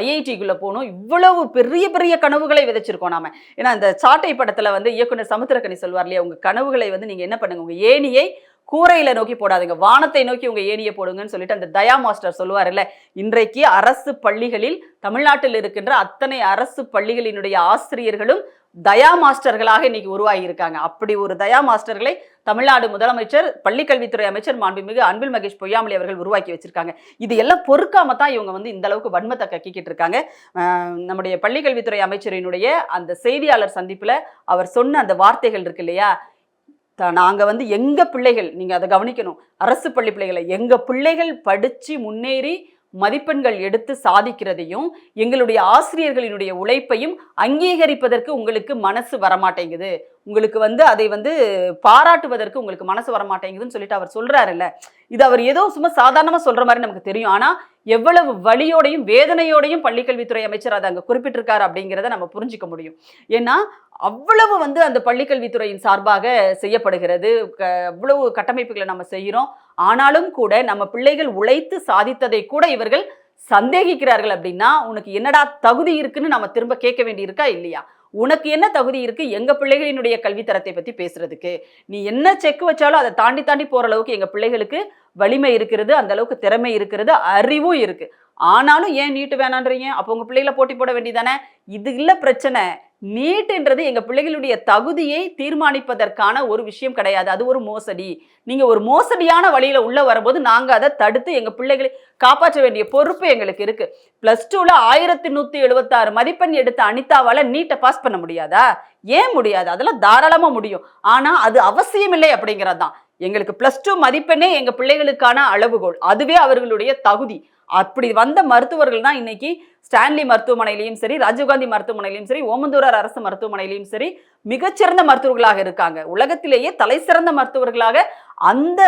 ஐஐடிக்குள்ளே போகணும். இவ்வளவு பெரிய பெரிய கனவுகளை விதைச்சிருக்கோம் நாம. ஏன்னா இந்த சாட்டை படத்தில் வந்து இயக்குனர் சமுத்திரக்கனி சொல்வார் இல்லையா, உங்கள் கனவுகளை வந்து நீங்கள் என்ன பண்ணுங்க, உங்கள் ஏணியை கூரையில நோக்கி போடாதுங்க, வானத்தை நோக்கி உங்க ஏணியை போடுங்கன்னு சொல்லிட்டு அந்த தயா மாஸ்டர் சொல்லுவார் இல்ல. இன்றைக்கு அரசு பள்ளிகளில், தமிழ்நாட்டில் இருக்கின்ற அத்தனை அரசு பள்ளிகளினுடைய ஆசிரியர்களும் தயா மாஸ்டர்களாக இன்னைக்கு உருவாகி இருக்காங்க. அப்படி ஒரு தயா மாஸ்டர்களை தமிழ்நாடு முதலமைச்சர், பள்ளிக்கல்வித்துறை அமைச்சர் மாண்புமிகு அன்பில் மகேஷ் பொய்யாமொழி அவர்கள் உருவாக்கி வச்சிருக்காங்க. இது எல்லாம் பொறுக்காம தான் இவங்க வந்து இந்த அளவுக்கு வன்மத்தை கக்கிக்கிட்டு இருக்காங்க. நம்முடைய பள்ளிக்கல்வித்துறை அமைச்சரினுடைய அந்த செய்தியாளர் சந்திப்புல அவர் சொன்ன அந்த வார்த்தைகள் இருக்கு இல்லையா, நாங்க வந்து எங்க பிள்ளைகள், நீங்க அதை கவனிக்கணும், அரசு பள்ளி பிள்ளைகளை, எங்க பிள்ளைகள் படிச்சு முன்னேறி மதிப்பெண்கள் எடுத்து சாதிக்கிறதையும் எங்களுடைய ஆசிரியர்களினுடைய உழைப்பையும் அங்கீகரிப்பதற்கு உங்களுக்கு மனசு வரமாட்டேங்குது, உங்களுக்கு வந்து அதை வந்து பாராட்டுவதற்கு உங்களுக்கு மனசு வரமாட்டேங்குதுன்னு சொல்லிட்டு அவர் சொல்றாருல்ல. இது அவர் ஏதோ சும்மா சாதாரணமா சொல்ற மாதிரி நமக்கு தெரியும். ஆனா எவ்வளவு வலியோடையும் வேதனையோடையும் பள்ளிக்கல்வித்துறை அமைச்சர் அதை அங்க குறிப்பிட்டிருக்காரு அப்படிங்கிறத நம்ம புரிஞ்சுக்க முடியும். ஏன்னா அவ்வளவு வந்து அந்த பள்ளிக்கல்வித்துறையின் சார்பாக செய்யப்படுகிறது, அவ்வளவு கட்டமைப்புகளை நம்ம செய்கிறோம். ஆனாலும் கூட நம்ம பிள்ளைகள் உழைத்து சாதித்ததை கூட இவர்கள் சந்தேகிக்கிறார்கள் அப்படின்னா உனக்கு என்னடா தகுதி இருக்குன்னு நம்ம திரும்ப கேட்க வேண்டி இருக்கா இல்லையா? உனக்கு என்ன தகுதி இருக்கு எங்க பிள்ளைகளினுடைய கல்வித்தரத்தை பத்தி பேசுறதுக்கு? நீ என்ன செக் வச்சாலும் அதை தாண்டி தாண்டி போற அளவுக்கு எங்க பிள்ளைகளுக்கு வலிமை இருக்கிறது, அந்த அளவுக்கு திறமை இருக்கிறது, அறிவும் இருக்கு. ஆனாலும் ஏன் நீட்டு வேணான்றீங்க? அப்போ உங்க பிள்ளைகளை போட்டி போட வேண்டியதானே? இது இல்ல பிரச்சனை. நீட்டுன்றது எங்க பிள்ளைகளுடைய தகுதியை தீர்மானிப்பதற்கான ஒரு விஷயம் கிடையாது. அது ஒரு மோசடி. நீங்க ஒரு மோசடியான வழியில உள்ள வரும்போது நாங்க அதை தடுத்து எங்க பிள்ளைகளை காப்பாற்ற வேண்டிய பொறுப்பு எங்களுக்கு இருக்கு. +2ல 1176 மதிப்பெண் எடுத்த அனிதாவால நீட்டை பாஸ் பண்ண முடியாதா? ஏன் முடியாது? அதெல்லாம் தாராளமா முடியும். ஆனா அது அவசியம் இல்லை அப்படிங்கிறது தான். எங்களுக்கு +2 மதிப்பெண்ணே எங்க பிள்ளைகளுக்கான அளவுகோல். அதுவே அவர்களுடைய தகுதி. அப்படி வந்த மருத்துவர்கள் தான் இன்னைக்கு ஸ்டான்லி மருத்துவமனையிலையும் சரி, ராஜீவ்காந்தி மருத்துவமனையிலும் சரி, ஓமந்தூரார் அரசு மருத்துவமனையிலும் சரி மிகச்சிறந்த மருத்துவர்களாக இருக்காங்க. உலகத்திலேயே தலை சிறந்த மருத்துவர்களாக அந்த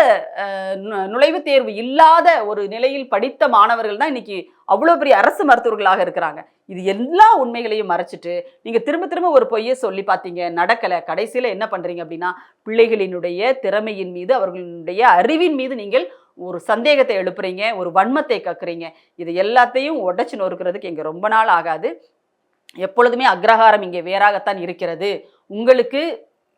நுழைவுத் தேர்வு இல்லாத ஒரு நிலையில் படித்த மாணவர்கள் தான் இன்னைக்கு அவ்வளோ பெரிய அரசு மருத்துவர்களாக இருக்கிறாங்க. இது எல்லா உண்மைகளையும் மறைச்சிட்டு நீங்க திரும்ப திரும்ப ஒரு பொய்யை சொல்லி பார்த்தீங்க, நடக்கலை. கடைசியில் என்ன பண்றீங்க அப்படின்னா பிள்ளைகளினுடைய திறமையின் மீது, அவர்களுடைய அறிவின் மீது நீங்கள் ஒரு சந்தேகத்தை எழுப்புறீங்க, ஒரு வன்மத்தை கக்குறீங்க. இது எல்லாத்தையும் உடைச்சு நொறுக்கிறதுக்கு இங்க ரொம்ப நாள் ஆகாது. எப்பொழுதுமே அக்ரஹாரம் இங்கே வேறாகத்தான் இருக்கிறது. உங்களுக்கு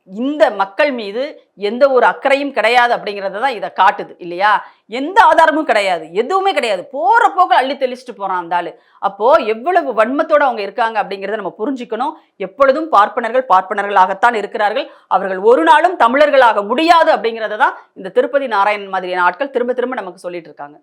இந்த மக்கள் மீது எந்த ஒரு அக்கறையும் கிடையாது அப்படிங்கிறத தான் இதை காட்டுது இல்லையா? எந்த ஆதாரமும் கிடையாது, எதுவுமே கிடையாது. போற போக்க அள்ளி தெளிச்சுட்டு போறான் அந்த ஆளு. அப்போ எவ்வளவு வன்மத்தோட அவங்க இருக்காங்க அப்படிங்கிறத நம்ம புரிஞ்சுக்கணும். எப்பொழுதும் பார்ப்பனர்களாகத்தான் இருக்கிறார்கள். அவர்கள் ஒரு நாளும் தமிழர்களாக முடியாது அப்படிங்கிறத தான் இந்த திருப்பதி நாராயணன் மாதிரியான ஆட்கள் திரும்ப திரும்ப நமக்கு சொல்லிட்டு இருக்காங்க.